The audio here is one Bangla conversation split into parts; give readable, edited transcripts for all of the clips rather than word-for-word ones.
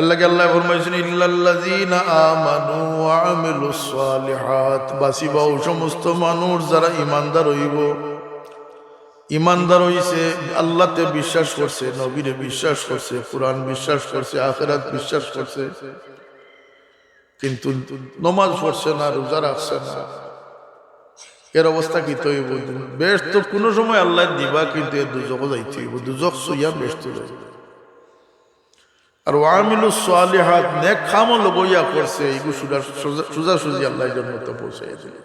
আল্লাহ ফরমাইছেন ইল্লাল্লাযীনা আমানু ওয়া আমিলুস সালিহাত, বাসিবা ও সমস্ত মানুষ যারা ঈমানদার হইব, ঈমানদার হইছে, আল্লাহতে বিশ্বাস করছে, নবীরে বিশ্বাস করছে, কুরআন বিশ্বাস করছে, আখিরাত বিশ্বাস করছে, কিন্তু নামাজ পড়ছে না, রোজা রাখছে না, এর অবস্থা কি হইব? বেশ তো কোনো সময় আল্লাহ দিবা, কিন্তু এর দুজক যাইতে হইব, দুজক সুইয়া বেশ তো যাইব। আর ওয়ামিলুস সালিহাত, নেক কামও লগইয়া করছে, এইগু সোজাসুজি আল্লাহর জন্নত পৌঁছাইয়া দিবে।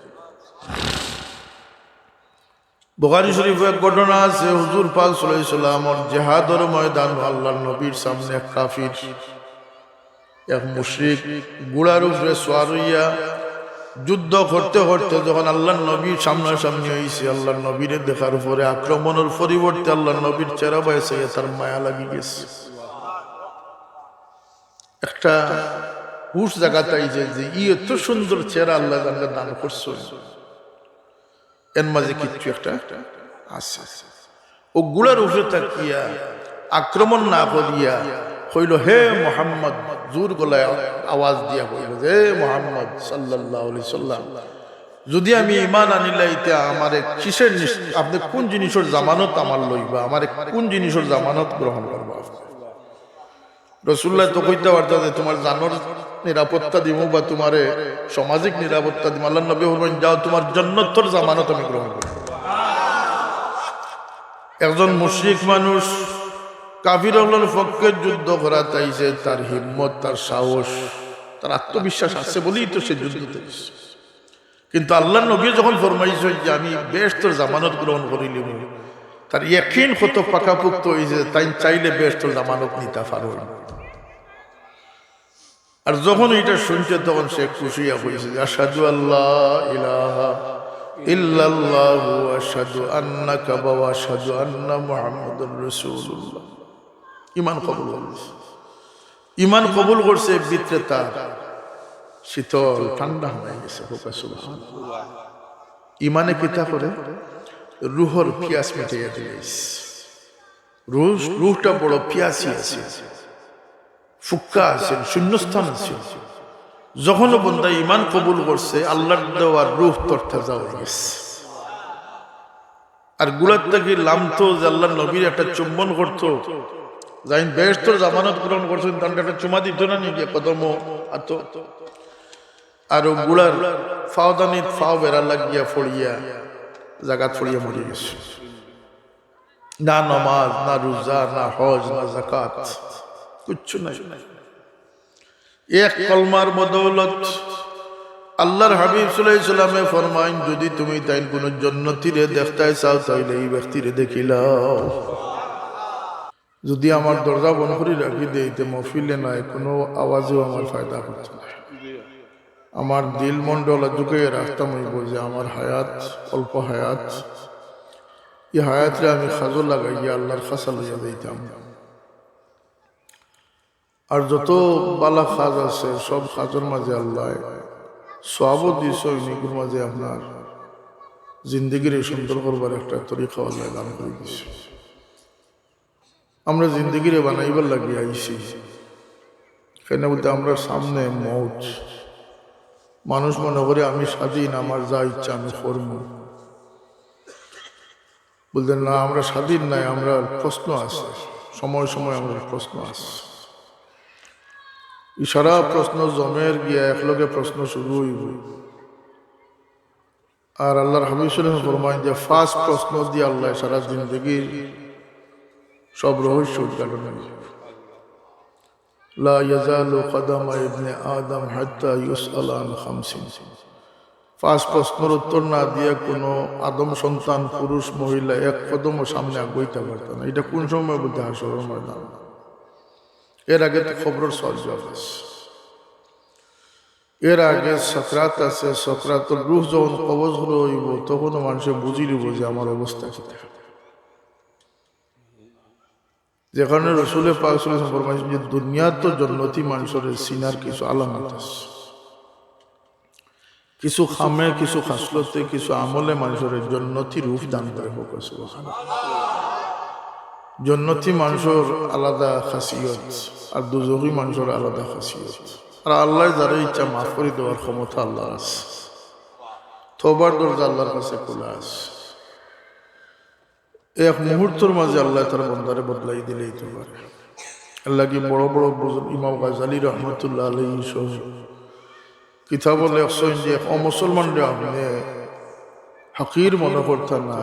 বুখারী শরীফে এক ঘটনা আছে, হুজুর পাক সাল্লাল্লাহু আলাইহি ওয়াসাল্লামের জিহাদের ময়দান, আল্লাহর নবীর সামনে এক কাফির, এক মুশরিক ঘোড়ার উপরে সওয়ার হইয়া যুদ্ধ করতে করতে যখন আল্লাহর নবীর সামনাসামনি হইছে, আল্লাহর নবীরে দেখার পরে আক্রমণের পরিবর্তে আল্লাহর নবীর চেহারা বাইছে, তার মায়া লাগি গেছে। একটা হুশ জায়গাতে আইছে যে এত সুন্দর চেহারা আল্লাহ দান করছে, এর মাঝে কিছু একটা আছে। ও গুলার উপরে তাকিয়া আক্রমণ না করিয়া কইল, হে মুহাম্মদ, জোর গলায় আওয়াজ দিয়া কইল, হে মুহাম্মদ সাল্লাল্লাহু আলাইহি সাল্লাম, যদি আমি ঈমান আনিলাইতে আমারে কিসের, আপনি কোন জিনিসের জামানত আমার লইবা, আমারে কোন জিনিসের জামানত গ্রহণ করবা? রাসূলুল্লাহ তো কইতে পারতা যে তোমার জানোর নিরাপত্তা দিব বা তোমারে সামাজিক নিরাপত্তা দিব। আল্লাহর নবী বললেন, যাও তোমার জান্নাতের জামানত আমি গ্রহণ করব। একজন মুশরিক মানুষ কাফিরদের পক্ষে যুদ্ধ করা চাইছে, তার হিম্মত, তার সাহস, তার আত্মবিশ্বাস আছে বলেই তো সে যুদ্ধতে। কিন্তু আল্লাহর নবী যখন ফরমাইছে যে আমি বেহেশতের জামানত গ্রহণ করিলিম, তার ইয়াকিন কত পাকাপোক্ত হয়েছে, তাই চাইলে বেহেশতের জামানত নিতে পারবে। আর যখন এটা শুনছে তখন সে খুশিয়া হয়েছে, আশহাদু আল্লা ইলাহা ইল্লাল্লাহু ওয়া আশহাদু আন্নাকা ওয়া আশহাদু আন্না মুহাম্মাদুর রাসূলুল্লাহ। ঈমান কবুল করছে, ঈমান কবুল করছে, ভিতরে তার শীতল ঠান্ডা হয়ে গেছে। সুবহানাল্লাহ। ঈমানে কিতা করে রূহর পিয়াস মিটাইয়া দিয়েছে। রূহটা বড় পিয়াসি আছে, ফুক্কা আছে, শূন্যস্থান আছে। যখন বান্দা ঈমান কবুল করছে, আল্লাহর দেওয়ার রূহ তরতাজা হয়ে গেছে। আর গুলার থেকে লামতো যে আল্লাহর নবীর একটা চুম্বন করতো, যাই বেহেশতের জামানত গ্রহণ করছেন, তার একটা চুমা দিত না নিয়ে কদম আত, আর গুলার ফাওদানিত ফাও বেড়া লাগিয়া ফড়িয়া জাগাত ফড়িয়া মরে গেছে। না নামাজ, না রোজা, না হজ, না যাকাত, কিচ্ছু নাই। এক কলমার বদৌলত আল্লাহর হাবিব সাল্লাল্লাহু আলাইহি ওয়াসাল্লামে ফরমাইন, যদি তুমি তাই কোন জান্নাতীরে দেখতে চাও তাইলে এই ব্যক্তিরে দেখিলাও। যদি আমার দরজা বন্ধ করে রাখি দিতে মহফিলে নাই, কোনো আওয়াজও আমার ফায়দা করছে না। আমার দিল মন্ডলা ঝুঁকিয়ে রাখতাম, যে আমার হায়াত অল্প হায়াত, এই হায়াতরে আমি খাজো লাগাইয়া আল্লাহর খাসা লইয়া দিতাম। আর যত বালা খাজ আছে সব খাজের মাঝে আল্লাহ সওয়াবও দিয়েছে, ওইগুলোর মাঝে আপনার জিন্দগির সুন্দর করবার একটা তরিকা আল্লাহ দান করে দিয়েছে। আমরা জিন্দগিরে বানাইবার লাগিয়ে আইছি, কেন বলতে আমরা সামনে মৌত। মানুষ মনে করে আমি স্বাধীন, আমার যা ইচ্ছা আমি করব। বলতেন না, আমরা স্বাধীন নাই, আমরা প্রশ্ন আছে, সময় সময় আমাদের প্রশ্ন আছে। সারা প্রশ্ন জমের গিয়া একলগে প্রশ্ন শুরু হইব। আর আল্লাহর হাবিব সাল্লাল্লাহু আলাইহি ওয়াসাল্লাম ফরমায় যে ফার্স্ট প্রশ্ন দিয়ে আল্লাহ সারা জিন্দগির সব রহস্য উদ্ঘাটন হবে। লা ইয়াজালু কদামা ইবনে আদম হাত্তা ইউসআল আন খামসিন। ফার্স্ট প্রশ্নের উত্তর না দিয়ে কোনো আদম সন্তান পুরুষ মহিলা এক কদমও সামনে আগাইতে পারত না। এটা কোন সময় বলতে হাসরের ময়দান। এর আগে তো খবরের সওয়াল জবাব আছে, এর আগে সাকরাত আছে। সাকরাতের রূহ যখন কবজ হইব তখনও মানুষে বুঝি নিব যে আমার অবস্থা কি। যেখানে রাসূল পাক সাল্লাল্লাহু আলাইহি ওয়াসাল্লাম ফরমাইছেন যে দুনিয়ার তো জান্নাতি মানুষের সিনার কিছু আলামত আছে, কিছু খামে, কিছু খাসলতে, কিছু আমলে মানুষের জান্নাতি রূপ দান করে। সুবহানাল্লাহ। জন্নতি মানুষের আলাদা খাসিয়ত আর দুজখী মানুষের আলাদা খাসিয়ত। আর আল্লাহ যারা ইচ্ছা মাফ করে দেওয়ার ক্ষমতা আল্লাহ আছে। তওবার দরজা আল্লাহর কাছে খোলা আছে। এক মুহূর্তের মাঝে আল্লাহ তার বন্দারে বদলাই দিলেই তো পারে। আল্লাহ কি বড় বড় বুজুর্গ ইমাম গাজ্জালী রহমতুল্লাহ আলাইহি সহ কিতাব লেখছেন যে অমুসলমানরা আপনি হাকির মনে করতেন না,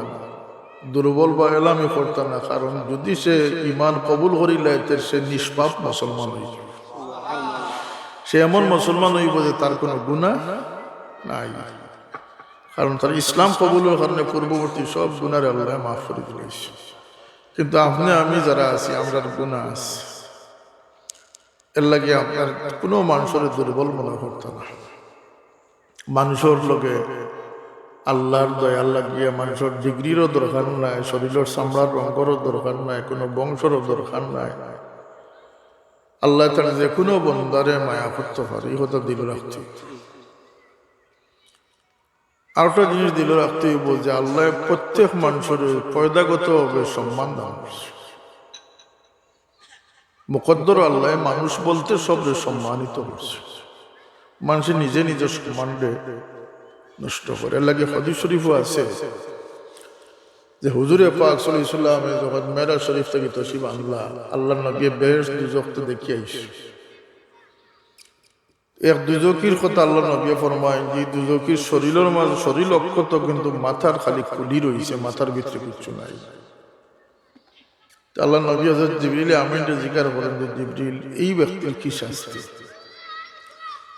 দুর্বল বা এলামি করতেন না, কারণ যদি সে ইমান কবুল করিলে সে নিষ্পাপ মুসলমান হইব। সে এমন মুসলমান হইব যে তার কোনো গুনাহ নাই, কারণ তার ইসলাম কবুলের কারণে পূর্ববর্তী সব গুনার আল্লাহ মাফ করে দিয়েছে। কিন্তু আপনি আমি যারা আছি আমরা গুনাহ আছে, এর লাগে আপনার কোনো মানুষের দুর্বল মনে করতে না। মানুষের লোকে আল্লাহর দয়া লাগিয়ে মানুষের ডিগ্রিরও দরকার নাই, শরীরের চামড়ার রঙেরও দরকার নাই, কোনো বংশেরও দরকার নাই। আল্লাহ তার যে কোনো বন্দারে মায়া করতে পারে, এই কথা দিল রাখতে। আর একটা জিনিস দিল রাখতে হইব যে আল্লাহ প্রত্যেক মানুষের পয়দাগত ভাবে সম্মান দান করছে। মুকদ্দর আল্লাহ মানুষ বলতে সবরে সম্মানিত করছে। মানুষের নিজে নিজের সম্মানকে নষ্ট করে। এর লাগে হাদিস শরীফও আছে যে হুজুরে পাক সাল্লাল্লাহু আলাইহি ওয়াসাল্লাম যখন মেরাজ শরীফ থেকে তশরিফ আনলা, আল্লাহর নবী বেহেশত দুজখ তো দেখিয়ে আইছে। এক দুজকির কথা আল্লাহ নবী ফরমায় যে দুজকির শরীরের মাঝে শরীর অক্ষত, কিন্তু মাথার খালি খুলি রয়েছে, মাথার ভিতরে কিছু নাই। আল্লাহ নবী হযরত জিবরিল আমিনকে জিজ্ঞাসা করেন যে জিবরিল, এই ব্যক্তির কি শাস্তি?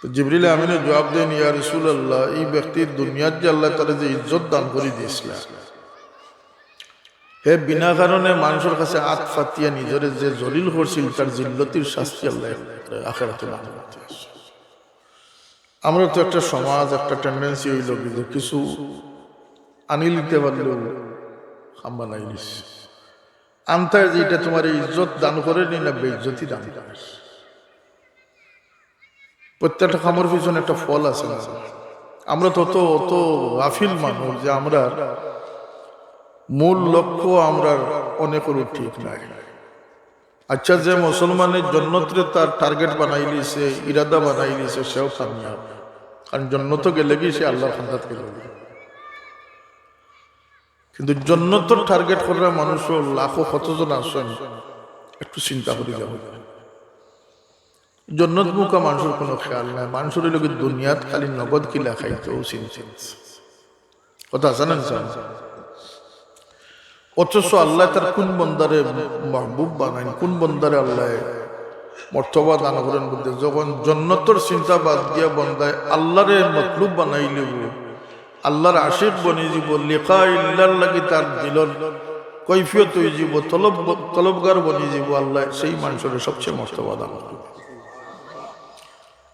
তো জিবরিল আমিনে জবাব দেন, ইয়া রাসূলুল্লাহ, এই ব্যক্তির দুনিয়ার যে আল্লাহ তাআলা যে ইজ্জত দান করে দিয়েছিলেন, হে বিনা কারণে মানুষের কাছে হাত ফাতিয়া নিজের যে জলিল করছিল, তার জিল্লতির শাস্তি আল্লাহ আখিরাতে দান করতে আছে। আমরা তো একটা সমাজ, একটা টেন্ডেন্সি হইল যে কিছু আনি নিতে পারলেও খাম্বা নাই নিস আনতায় যে এটা তোমার ইজ্জত দান করেনি না বেইজ্জতি দান করে। প্রত্যেকটা খামর পিছনে একটা ফল আছে না? আমরা তো অত গাফিল মানুষ যে আমরা মূল লক্ষ্য আমরা অনেকের ঠিক নাই। আচ্ছা, যে মুসলমানের জন্নতরে তার টার্গেট বানাই লিছে, ইরাদা বানাই লিছে, সেও কামিয়াব। কারণ জন্নত গেলে কি সে আল্লাহর খান্দাত গেলে। কিন্তু জন্নতর টার্গেট করা মানুষও লাখো কতজন আসেন, একটু চিন্তা করে যাব। জন্নত মুখা মানুষের কোনো খেয়াল নাই। মানুষের লোক দুনিয়াত খালি নগদ কিলা খাইতেও চিন্তা কথা জানেন। অথচ আল্লাহ তার কোন বন্দারে মাহবুব বানায়, কোন বন্দারে আল্লাহ মর্তবা দান করেন বলতে, যখন জন্নতর চিন্তা বাদ দিয়া বন্দায় আল্লাহরে মতলুব বানাই লিব, আল্লাহর আশিক বনি যাব, লিকা ইল্লার লাগি তার দিলর কৈফিয়ত হয়ে যাব, তলবগার বনি যাব, আল্লাহ সেই মানুষের সবচেয়ে মর্তবা দান করবে।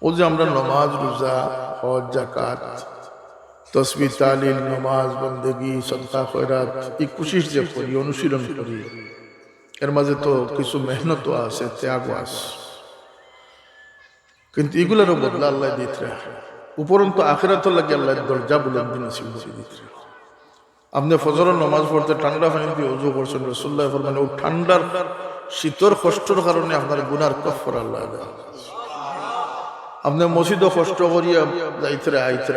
ও যে আমরা নমাজ, রোজা, হজ, যাকাত, তসবিহ, তালিল, নামাজ, বন্দেগী, সদকা, খয়রাত, এই কোশিশ যে করি, অনুশীলন করি, এর মাঝে তো কিছু মেহনত আছে, ত্যাগ আছে, কিন্তু এগুলোরও বদলা আল্লাহ দিতে উপরন্তু আখিরাত লাগে আল্লাহ দরজা বুলন্দ নসিব করে দিতে। আপনি ফজরের নামাজ পড়তে ঠান্ডা পানি দিয়ে ওযু করছেন, রাসূলুল্লাহ ফরমান ও ঠান্ডার শীতর কষ্টের কারণে আপনার গুনার কাফারা আল্লাহ দেয়। আপনি মসজিদে কষ্ট করিয়া যাইতে আইতে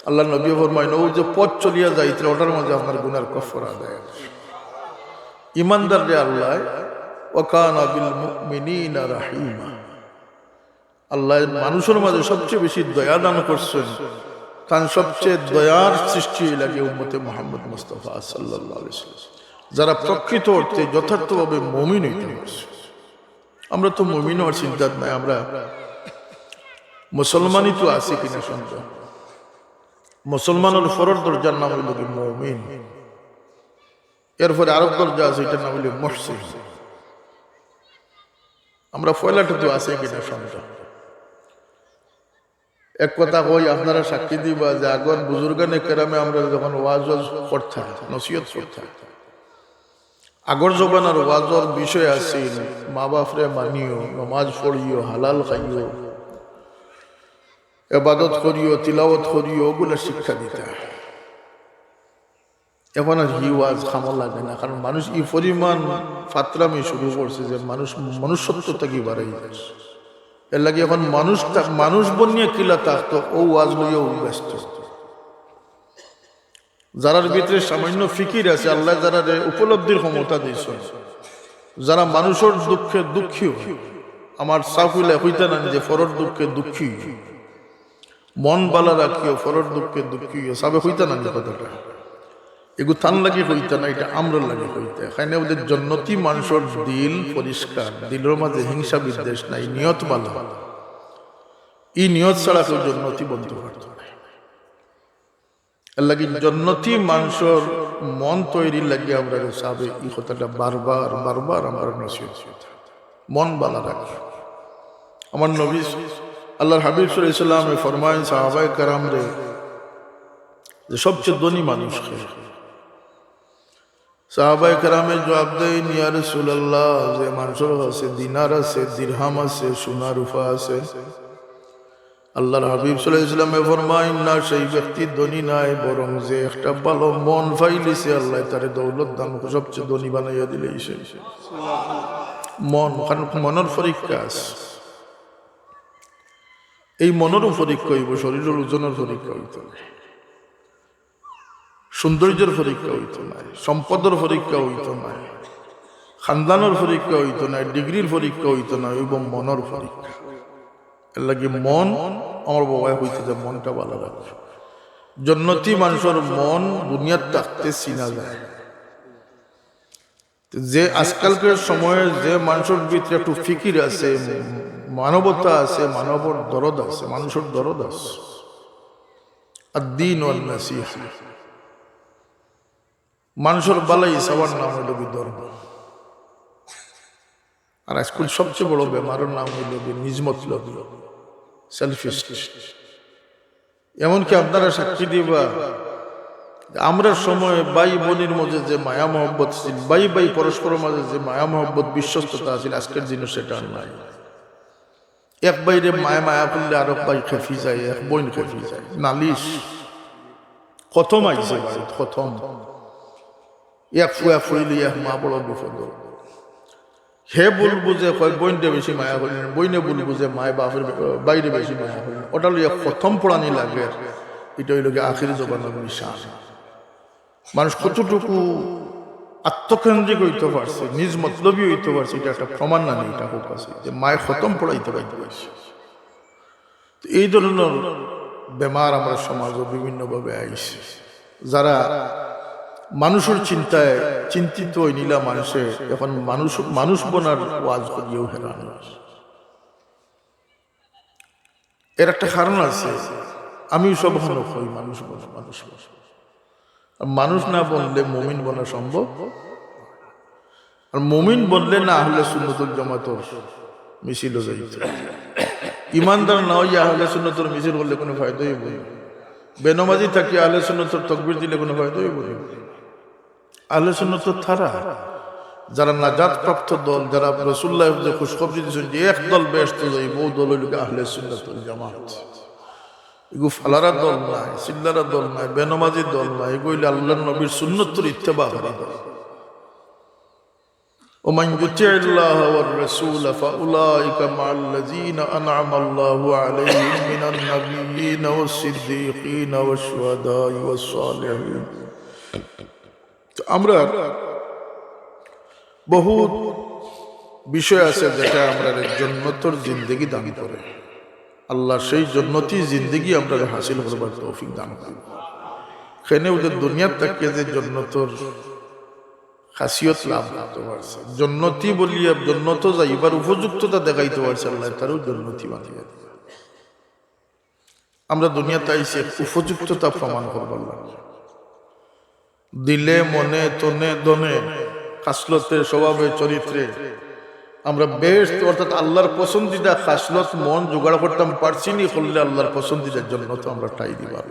আল্লাহ নবী ফরমাইন ও যে পথ চলিয়া যাইতে ওটার মধ্যে আপনার গুনার কাফারা দেয়। ইমানদার রে আল্লাহ ওয়া কানা বিল মুমিনিনা রাহিমা, আল্লাহ মানুষের মাঝে সবচেয়ে বেশি দয়া দান করছেন। তার সবচেয়ে দয়ার সৃষ্টি লাগে উম্মতে মুহাম্মদ মুস্তাফা সাল্লাল্লাহু আলাইহি ওয়াসাল্লাম, যারা প্রকৃত অর্থে যথার্থভাবে মুমিন হইতে পারছে। আমরা তো মুমিন হওয়ার চিন্তা নাই, আমরা মুসলমানই তো আছি কিনা সন্দেহ। মুসলমানের ফরজ দরজার নাম হইল কি মুমিন, এরপরে আরব দরজা আছে, এটার নাম হইল মুহসিন। আমরা পয়লাটা তো আছে কিনা সন্দেহ। এক কথা কই, আপনারা সাক্ষী দিবা যে আগর বুজুর্গানে কেরামে আমরা যখন ওয়াজ করতাম, নসিহত করতাম, আগর জবানার ওয়াজর বিষয় আছে মা বাপরে মানিও, নমাজ পড়িও, হালাল খাইও, ইবাদত করিও, তিলাওয়াত করিও, ওগুলা শিক্ষা দিতে। এখন আর হি ওয়াজ খামো লাগে না, কারণ মানুষ এই পরিমাণ ফাতরামি শুরু করছে যে মানুষ মনুষ্যত্বটা কি বাড়াই যাচ্ছে। এর লাগে এখন মানুষ বনিয়ে কিলা থাকতো ও ওয়াজ লইয়াও ব্যস্ত। যারার ভিতরে সামান্য ফিকির আছে, আল্লাহ যারা উপলব্ধির ক্ষমতা দিয়েছে, যারা মানুষের দুঃখে দুঃখী, আমার সাফুলে হইতে না যে ফরর দুঃখে দুঃখী, মন বালা রাখিও ফরর দুঃখে দুঃখী সাবে হইতে না যে কথাটা, এগুলো তান লাগে হইতে না, এটা আমরা লাগে হইতে। এখানে ওদের জন্নতি মানুষের দিল পরিষ্কার, দিলের মাঝে হিংসা বিদ্বেষ নাই, নিয়ত বালা। এই নিয়ত ছাড়া কেউ জন্নতি বলতে পারত না। এর লাগে জন্নতি মানুষের মন তৈরি লাগে আমরা সাবে এই কথাটা বারবার বারবার আমরা নসিহত, মন বালা রাখি। আমার নবী আল্লাহর হাবিব সাল্লাল্লাহু আলাইহি ওয়াসাল্লাম ফরমায়েন সাহাবায়ে কেরাম রে যে সবচেয়ে ধনী মানুষ কে? সাহাবায়ে কেরামে জবাব দেন ইয়া রাসূলুল্লাহ, যে মানুষের কাছে দিনার আছে, দিরহাম আছে, সোনা রূপা আছে। আল্লাহর হাবিব সাল্লাল্লাহু আলাইহি ওয়াসাল্লাম ফরমায়েন না, সেই ব্যক্তি ধনী নাই, বরং যে একটা ভালো মন পাইলিছে আল্লাহ তারে দৌলত দান সবচেয়ে ধনী বানাইয়া দিলেছে। মন, কারণ মনের পরীক্ষা আছে। এই মনেরও পরীক্ষা হইব, শরীরের ওজনের পরীক্ষা হইত না, সৌন্দর্যের পরীক্ষা হইত না, সম্পদের পরীক্ষা হইত না, খানদানের পরীক্ষা হইত না, ডিগ্রির পরীক্ষা হইত না, এবং মনের পরীক্ষা। এর লাগে মন আমার বাবা হইতে যে মনটা ভালো রাখবে। জন্নতি মানুষের মন দুনিয়ার থাকতে চিনা যায়। যে আজকালকার সময়ে যে মানুষের ভিতরে একটু ফিকির আছে, মানবতা আছে, মানবর দরদ আছে, মানুষের দরদ আছে, আদ-দীন ওয়ান নাসিহা, মানুষের বালাই সবার নাম হইল ধর্ম। আর আজকাল সবচেয়ে বড় বেমারের নাম হইল নিজমতলব, সেলফিশ। এমনকি আপনারা সাক্ষী দিবা, আমরা সময় ভাই বোনের মধ্যে যে মায়া মহব্বত ছিল, ভাই ভাই পরস্পরের মাঝে যে মায়া মহব্বত বিশ্বস্ততা আছে, আজকের দিনে সেটা নাই। এক বাইরে মায়া মায়া করলে আরো ভাই খেফি যায়, এক বোন খেফি যায়, নালিশ প্রথম আইছে বাড়ি, প্রথম এক ফুয়া ফুইলি এক মা বড় বিপদ। হে ভুল বুঝে কয় বইনটা বেশি মায়া করিলেন, বইনে ভুল বুঝে মায় বাপের বাইরে বেশি মায়া করিলেন। ওটা লইয়া প্রথম পড়ানি লাগে, এটা হইল আখির জবানের নিশান। মানুষ কতটুকু আত্মকেন্দ্রিক হইতে পারছে, নিজ মতলবী হইতে পারছে, এটা একটা প্রমাণ না, এটা হোক আছে যে মায় খতম পড়াইতে পারতে পারছে। এই ধরনের বেমার আমরা সমাজে বিভিন্নভাবে আইছে। যারা মানুষের চিন্তায় চিন্তিত হই নিলা মানুষে, এখন মানুষ বনার ওয়াজ করিয়েও হেরান। এর একটা কারণ আছে, আমি সব হই মানুষ বনা, মানুষ না বললে মুমিন বনা সম্ভব, আর মুমিন বললে না হলে সুন্নতুল জামাতের মিছিল যাইতে। ইমানদার না হইয়া আহলে সুন্নতের মিছিল করলে কোনো ফায়দাই বলি, বেনমাজি থাকি আহলে সুন্নতের তকবীর দিলে কোনো ফায়দাই বলি। আহলে সুন্নতের থারা যারা নাজাত প্রাপ্ত দল, যারা রাসূলুল্লাহ যে খুশখবরি দিয়েছেন যে এক দল বেহেশত যাইব, ও দল হইল আহলে সুন্নাতুল জামাত। এগু ফালারা দল নাই, সিল্লারা দল নাই, বেনমাজির দল নাই, এগুলো আল্লাহর নবীর সুন্নতের ইত্তেবাকারী দল। ومن يطع الله والرسول فاولئك مع الذين انعم الله عليهم من النبيين والصديقين والشهداء والصالحين। আমরা বহুত বিষয় আছে যেটা আমরা জান্নাতের জিন্দেগি দান করে, আল্লাহ সেই জান্নাতি জিন্দেগি আমরা হাসিল করবার তৌফিক দান করেন। সেখানে ওদের দুনিয়ার থেকে যে জান্নাতের খাসিয়ত লাভ করতে পারছে, জান্নাতি বলিয়া জান্নাত যাইবার উপযুক্ততা দেখাইতে পারছে, আল্লাহ তারও জান্নাতি বানিয়ে দিবে। আমরা দুনিয়াতে আইসি উপযুক্ততা প্রমাণ করবার লাগে, দিলে মনে তনে দনে খাসলতে স্বভাবে চরিত্রে আমরা বেশ, অর্থাৎ আল্লাহর পছন্দিদা খাসলত মন জোগাড় করতাম পারছি নি, করলে আল্লাহর পছন্দিদার জন্য তো আমরা ঠাই দিবা।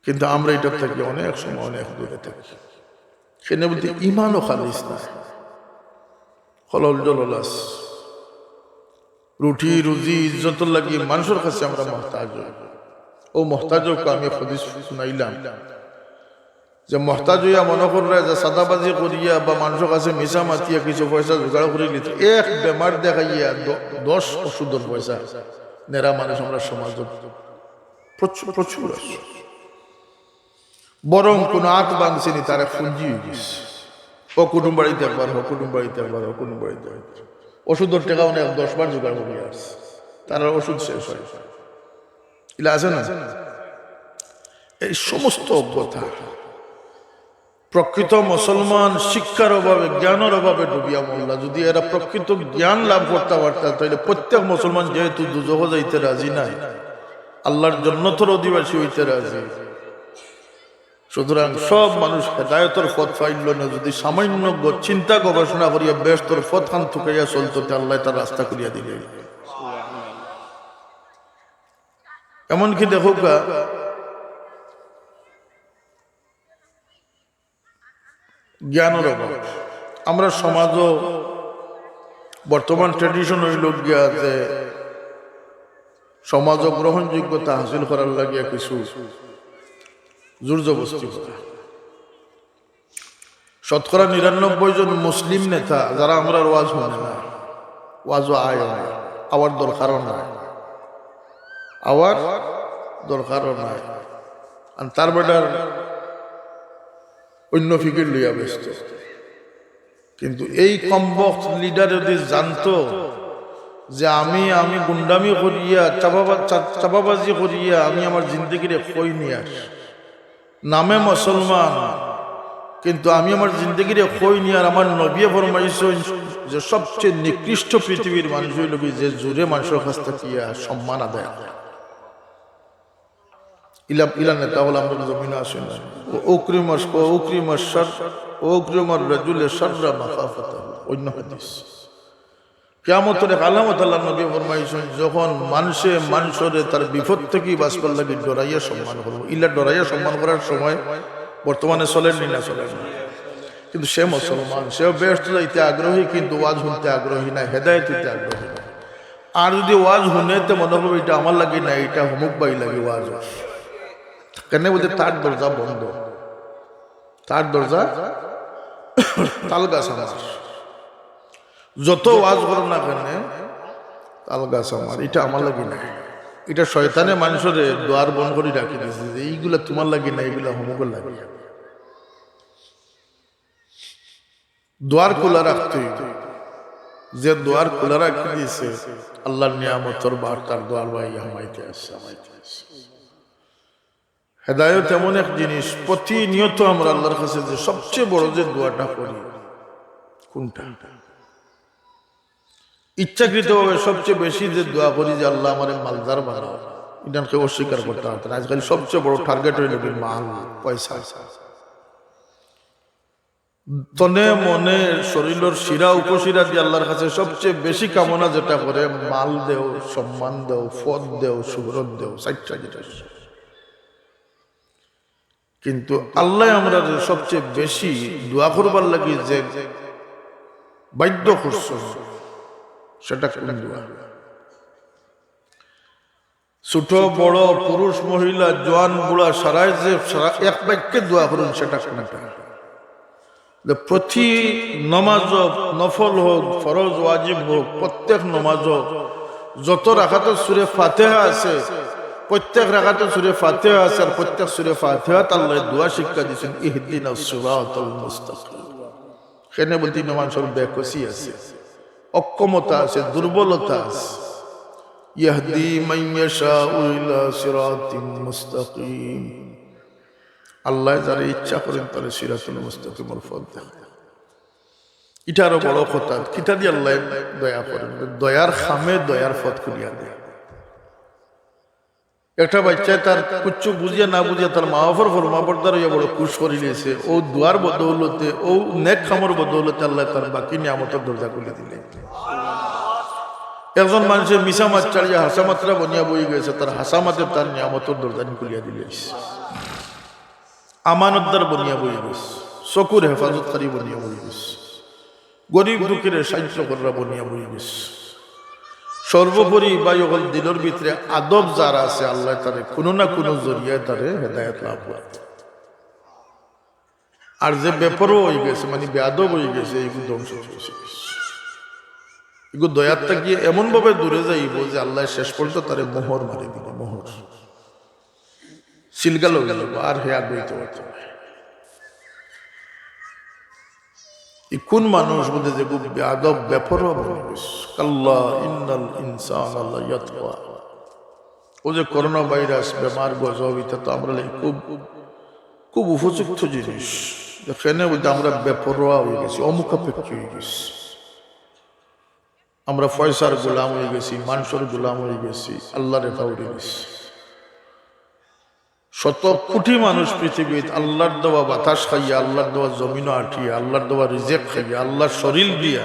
কিন্তু আমরা এটার থেকে অনেক সময় অনেক দূরে থাকি। সেখানে বলতে ইমানও খালিস না, হলল জললাস, রুটি রুজি ইজ্জত লাগি মানুষের কাছে আমরা মহতাজ। ও মহতাজকে আমি হাদিস শুনাইলাম, যে মহতাজ হইয়া মনে করলে যে সাদাবাজি করিয়া বা মানুষের কাছে মিশা মাতিয়া কিছু পয়সা জোগাড় করে নিত এক বেমার দেখাইয়া 10 ওষুধের পয়সা নেরা মানুষ আমরা সমাজ প্রচুর প্রচুর আছে। বরং কোন আত বাংছেনি তারা ফুঞ্জি হয়ে গেছে, ও কুটুম বাড়িতে একবার হোক, কুটুম বাড়িতে একবার হোক, কুটুম বাড়িতে ওষুধের টাকা অনেক 10 বার জোগাড় করিয়া আসছে, তারা ওষুধ শেষ হয় এগুলা আছে না। এই সমস্ত অজ্ঞতা প্রকৃত মুসলমান শিক্ষার অভাবে জ্ঞানের অভাবে ডুবিয়া মোল্লা। যদি এরা প্রকৃত জ্ঞান লাভ করতে পারত তাহলে প্রত্যেক মুসলমান যেহেতু দুজহ যাইতে রাজি নাই, আল্লাহর জান্নাতের অধিবাসী হইতে রাজি, সুতরাং সব মানুষ হেদায়তের পথ পাইল না। যদি সামান্য চিন্তা গবেষণা করিয়া ব্যস্তর পথ খান থুকাইয়া চলত, আল্লাহ তার রাস্তা করিয়া দিলে। এমনকি দেখো জ্ঞানের অভাব আমরা সমাজও বর্তমান ট্রেডিশন হইল গিয়া যে সমাজ গ্রহণযোগ্যতা হাসিল করার লাগিয়া কিছু জোর জবরদস্তি করা। শতকরা 99 জন মুসলিম নেতা যারা আমরা ওয়াজ মানে না, ওয়াজও আওয়ার দরকারও নাই, আওয়ার দরকারও নাই, আর তার বেটার অন্য ফিকির লইয়া ব্যস্ত। কিন্তু এই কমবক্ত লিডার যদি জানতো যে আমি গুন্ডামি করিয়া চাপাবাজি করিয়া আমি আমার জিন্দগিরে কই নিয়ে আস, নামে মুসলমান কিন্তু আমি আমার জিন্দগিরে কই নিয়ে, আর আমার নবী ফরমাইছেন যে সবচেয়ে নিকৃষ্ট পৃথিবীর মানুষ হইল যে জোরে মানুষের কাছ থেকে সম্মান আদায় করে। ইলা নেতা হল আমরা জমিনে আসেন অন্য হাদিস কিয়ামতের আলামত আল্লাহ নবী ফরমাইছেন যখন মানুষের তার বিপদ থেকেই বাঁচবার লাগে ডরাইয়া সম্মান করবো। ইলা ডরাইয়া সম্মান করার সময় বর্তমানে চলেননি না, চলেন, কিন্তু সে মুসলমান, সেও ব্যস্ত যাইতে আগ্রহী কিন্তু ওয়াজ শুনতে আগ্রহী না, হেদায়েত হইতে আগ্রহী না। আর যদি ওয়াজ শুনেতে মনে করবো এটা আমার লাগে না, এটা হুমুক বাই লাগে ওয়াজ, কেন বলতে তার দরজা বন্ধ, তার দরজা তাল গাছ আমার, যত ওয়াজ করো না কেন তাল গাছ আমার, এটা আমার লাগি না, এটা শয়তানে মানুষের দ্বার বন্ধ করে রাখি দিয়েছে যে এইগুলা তোমার লাগি না, এইগুলা হুমুকের লাগে। দ্বার খোলা রাখতে, যে দ্বার খোলা রাখি দিয়েছে আল্লাহর নিয়ামতের বার, তার দ্বার ভাই আমাইতে আসছে। হেদায়েত এমন এক জিনিস, প্রতিনিয়ত আমরা আল্লাহর কাছে যে সবচেয়ে বড় যে দোয়াটা করি কোনটা? ইচ্ছাকৃতভাবে সবচেয়ে বেশি যে দোয়া করি যে আল্লাহ আমার মালদার বানাও, এটাকে অস্বীকার করতে হবে না। আজকাল সবচেয়ে বড় টার্গেট হইল মাল, পয়সা। তনে মনে শরীরের শিরা উপশিরা দিয়ে আল্লাহর কাছে সবচেয়ে বেশি কামনা যেটা করে, মাল দেও, সম্মান দেও, পদ দেও, সুরত দেও, চারটা যেটা। কিন্তু আল্লাহ আমরা সবচেয়ে বেশি দোয়া করবার লাগি যে বাধ্য করছো, সেটা কোন দোয়া? ছোট বড়, পুরুষ মহিলা, জওয়ান বুড়া, সারাই যে এক বাক্যে দোয়া করুন, সেটা কোনটা? প্রতি নমাজ নফল হোক, ফরজ ওয়াজিব হোক, প্রত্যেক নমাজ যত রাকাতে সূরা ফাতিহা আছে, প্রত্যেক রাকাতে সূরা ফাতিহা আছে, আর প্রত্যেক সূরা ফাতিহাত আল্লাহ দোয়া শিক্ষা দিয়েছেন, ইহদিনাস সিরাতাল মুস্তাকিম। কেন বলতে মানুষের বেকসি আছে, অক্ষমতা আছে, দুর্বলতা আছে। ইয়াহদি মান ইয়াশাউ ইলা সিরাতিম মুস্তাকিম, আল্লাহ যারা ইচ্ছা করেন তারা সিরাতুল মুস্তাকিমের পথ দেখায়। এটা আরো বড় কথা, কিতা দিয়ে আল্লাহ দয়া করেন, দয়ার খামে দয়ার পথ খুলিয়া দেয়। একটা বাচ্চা তার কুচ্ছু বুঝিয়া না বুঝিয়া তার মা বাবার ফরমাবরদার হইয়া বড় খুশ করে নিয়েছে, ও দুয়ার বদৌলতে, ও নেক খামর বদৌলতে আল্লাহ তার বাকি নিয়ামতের দরজা খুলে দিলে। একজন মানুষের মিশা মাছ চাড়িয়া হাসা মাত্রা বনিয়া বই গেছে, তার হাসা মাত্রে তার নিয়ামতের দরজা খুলিয়া দিলে। আমানতদার বনিয়া বই গেছে, চকুর হেফাজতকারী বনিয়া বই গেছে, গরিব দুঃখের সাহায্য করা বনিয়া বই গেছে। সর্বোপরি বা ইগল দিলের ভিতরে আদব যারা আছে, আল্লাহ তারে কোনো না কোনো জরিয়ায় তারে হেদায়েত লাভ করে। আর যে বেপরও হয়ে গেছে মানে বেয়াদব হয়ে গেছে এইগুলো ধ্বংস হয়েছে। এগুলো দয়ার থেকে এমন ভাবে দূরে যাইব যে আল্লাহ শেষ পর্যন্ত তারে মোহর মারি দিব, মোহর সিলগাল হয়ে গেল আর হে আগ্রহিত হতো। কোন মানুষ মধ্যে যে খুব বেয়াদব বেপরোয়া বলে গেছে। কাল্লা ইন্নাল ইনসান আল্লাহ ইয়াতওয়া। ও যে করোনা ভাইরাস বেমার গজব, এটা তো আমরা খুব খুব উপযুক্ত জিনিস। যেখানে বলতে আমরা বেপরোয়া হয়ে গেছি, অমুখাপেক্ষী হয়ে গেছি। আমরা পয়সার গোলাম হয়ে গেছি, মানুষের গোলাম হয়ে গেছি, আল্লাহর রেখা উঠে গেছি। শত কোটি মানুষ পৃথিবীত আল্লাহর দেওয়া বাতাস খাইয়া, আল্লাহর দেওয়া জমিন আঠিয়া, আল্লাহর দেওয়া রিজেক খাইয়া, আল্লাহর শরীর দিয়া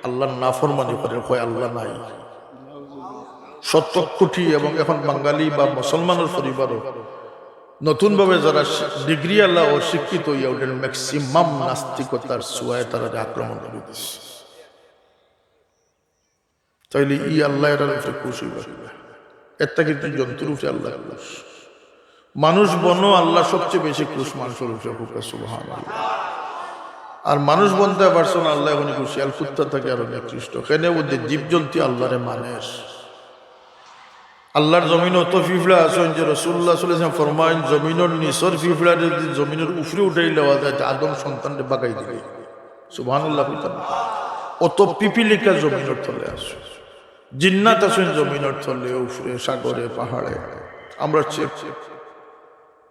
আল্লাহর নাফরমানি করে, হয় আল্লাহ নাই। শত কোটি, এবং এখন বাঙালি বা মুসলমানের পরিবারও নতুন ভাবে যারা ডিগ্রি আল্লাহ ও শিক্ষিত হইয়া ওদের ম্যাক্সিমাম নাস্তিকতার ছোঁয়ায় তারা আক্রমণ করে দিচ্ছে। তাইলে ই আল্লাহ এর উপরে খুশি হইবা, একটা কিন্তু জন্তুর উপরে আল্লাহ খুশ। মানুষ বন আল্লাহ সবচেয়ে বেশি খুশ মানুষের উপরে, সুবহানাল্লাহ। আর মানুষ বনতে পারছো না, আল্লাহ এখন খুশি। আল কুত্তা থাকে আরো নিকৃষ্ট। কেন ওদের জীবজন্তু আল্লাহরে মানেস। আল্লাহর জমিন অত ফিফড়া আছেন যে রাসূলুল্লাহ সাল্লাল্লাহু আলাইহি ওয়াসাল্লাম ফরমায়েন জমিনের নিচর ফিফড়া যদি জমিনের উপরে উঠাই লওয়া যায় আদম সন্তানকে বাগাই দিবে, সুবহানাল্লাহ। অত পিপিলিকা জমিনের তলে আছে, জিন্নাত আছেন জমিনের তলে, উপরে, সাগরে, পাহাড়ে। আমরা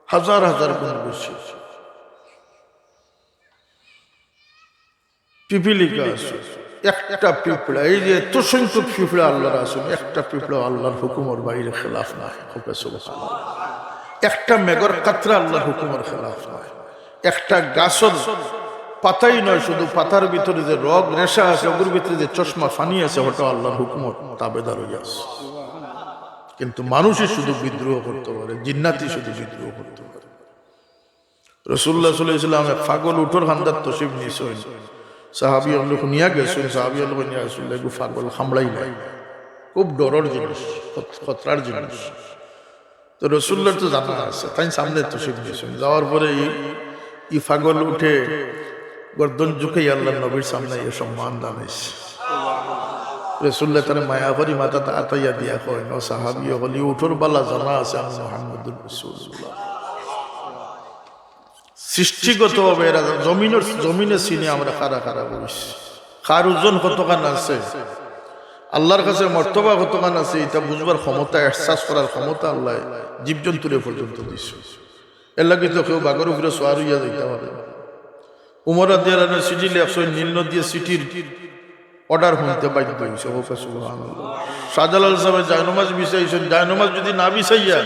হাজার হাজার গুণ বেশি পিপিলিকা আছে। একটা পিঁপড়া, এই যে এত সংখ্যক পিঁপড়া আল্লাহর আসুন, একটা পিঁপড়া আল্লাহর হুকুমের বাইরে খেলাফ নাই। একটা মেঘর কাতরা আল্লাহর হুকুমের খেলাফ নাই। একটা গাছর পাতাই নয়, শুধু পাতার ভিতরে যে রগ রেশা আছে, ওগুলোর ভিতরে যে চশমা ফানি আছে, ওটা আল্লাহর হুকুমত তাবেদার হয়ে আছে। কিন্তু মানুষই শুধু বিদ্রোহ করতে পারে, জিন্নাতি শুধু বিদ্রোহ করতে পারে। রাসূলুল্লাহ সাল্লাল্লাহু আলাইহি ওয়াসাল্লাম পাগল উঠোর হান্দার তসিব নিছেন, সাহাবী লোক নিয়ে গেছেন, সাহাবী লোক নিয়ে আসলে পাগল খামড়াই নাই, খুব ডরের জিনিস, খতরার জিনিস। তো রাসূলুল্লাহ তো জানা আছে, তাই সামনে তসিব নিছেন। যাওয়ার পরে ই পাগল উঠে গর্দন ঝুঁকে আল্লাহর নবীর সামনে এ সম্মান দানাইছে। রাসূলুল্লাহ তার মায়া করি মাথা আতাইয়া দিয়া কয়, ও সাহাবী হলি উঠোর বালা জানা আছে আমি মুহাম্মদুর রাসূলুল্লাহ। সৃষ্টিগতভাবে এরা জমিনে চিনি আমরা খারা খারা বলিস, কার ওজন কতখান আছে, আল্লাহর কাছে মর্তবা কতখান আছে, এটা বুঝবার ক্ষমতা, এহসাস করার ক্ষমতা আল্লাহ জীবজন্তুরে পর্যন্ত দিচ্ছে। এর লাগে তো কেউ বাঘের উপরে সোয়ার হইয়া যাইতে পারে। উমর রাদিয়াল্লাহু আনহু চিঠি লেখছেন, নীল নদীর চিঠির অর্ডার হইতে বাধ্য হয়েছে। সুবহানাল্লাহ। শাহজালাল সাহেব জায়নামাজ বিছাইছেন, জায়নামাজ যদি না বিছাইয়া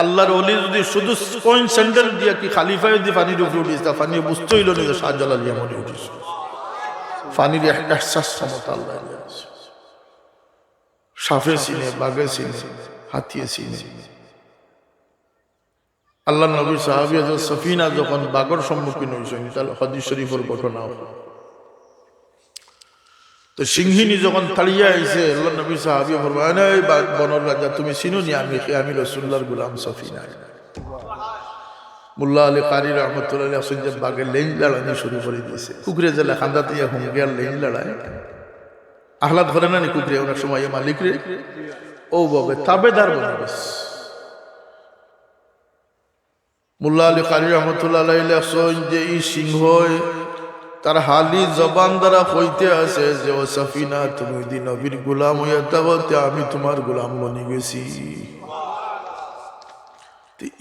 আল্লাহর ওলি যদি শুধু কয়েন স্যান্ডেল দিয়া কি খালিফায় দিয়ে পানির উপরে উঠিস, তা পানি বুঝতে হইল না যে শাহজালাল এমনই উঠিস। পানির একটা এহসাস ক্ষমতা আল্লাহ দিয়েছে। সাফে চিনে, বাঘে চিনে, হাতিয়ে চিনে। আল্লাহ নবী সাহাবী হযরত সফিনা যখন বাঘের সম্মুখীন হয়েছেন, তাহলে হাদিস শরীফের ঘটনা। তো সিংহিনী যখন তাড়িয়ে আইছে, আল্লাহ নবী সাহাবী ফরমায়েন, এই বনর রাজা তুমি চিনো নি আমি রাসূলুল্লাহর গোলাম সফিনা। মোল্লা আলী কারি রহমতুল্লাহ আলাইহি আসেন যে বাঘের লেন লড়ানি শুরু করে দিয়েছে। কুকুরে জেলা খান্দাতে হুঙ্গিয়ার লেন লড়ায় আহ্লাদ ধরে না নি কুকুরে, অনেক সময় মালিক রে ও বাবে তাবেদার বনে গেছে। মোল্লা আলী কারি রহমতুল্লাহ আলাইহি আসেন যে এই সিংহ তার হালি জবান দ্বারা কইতে আছে যে ও সফিনা তুমি যদি নবীর গোলাম হইয়া থাকো, আমি তোমার গোলাম বনি গেছি।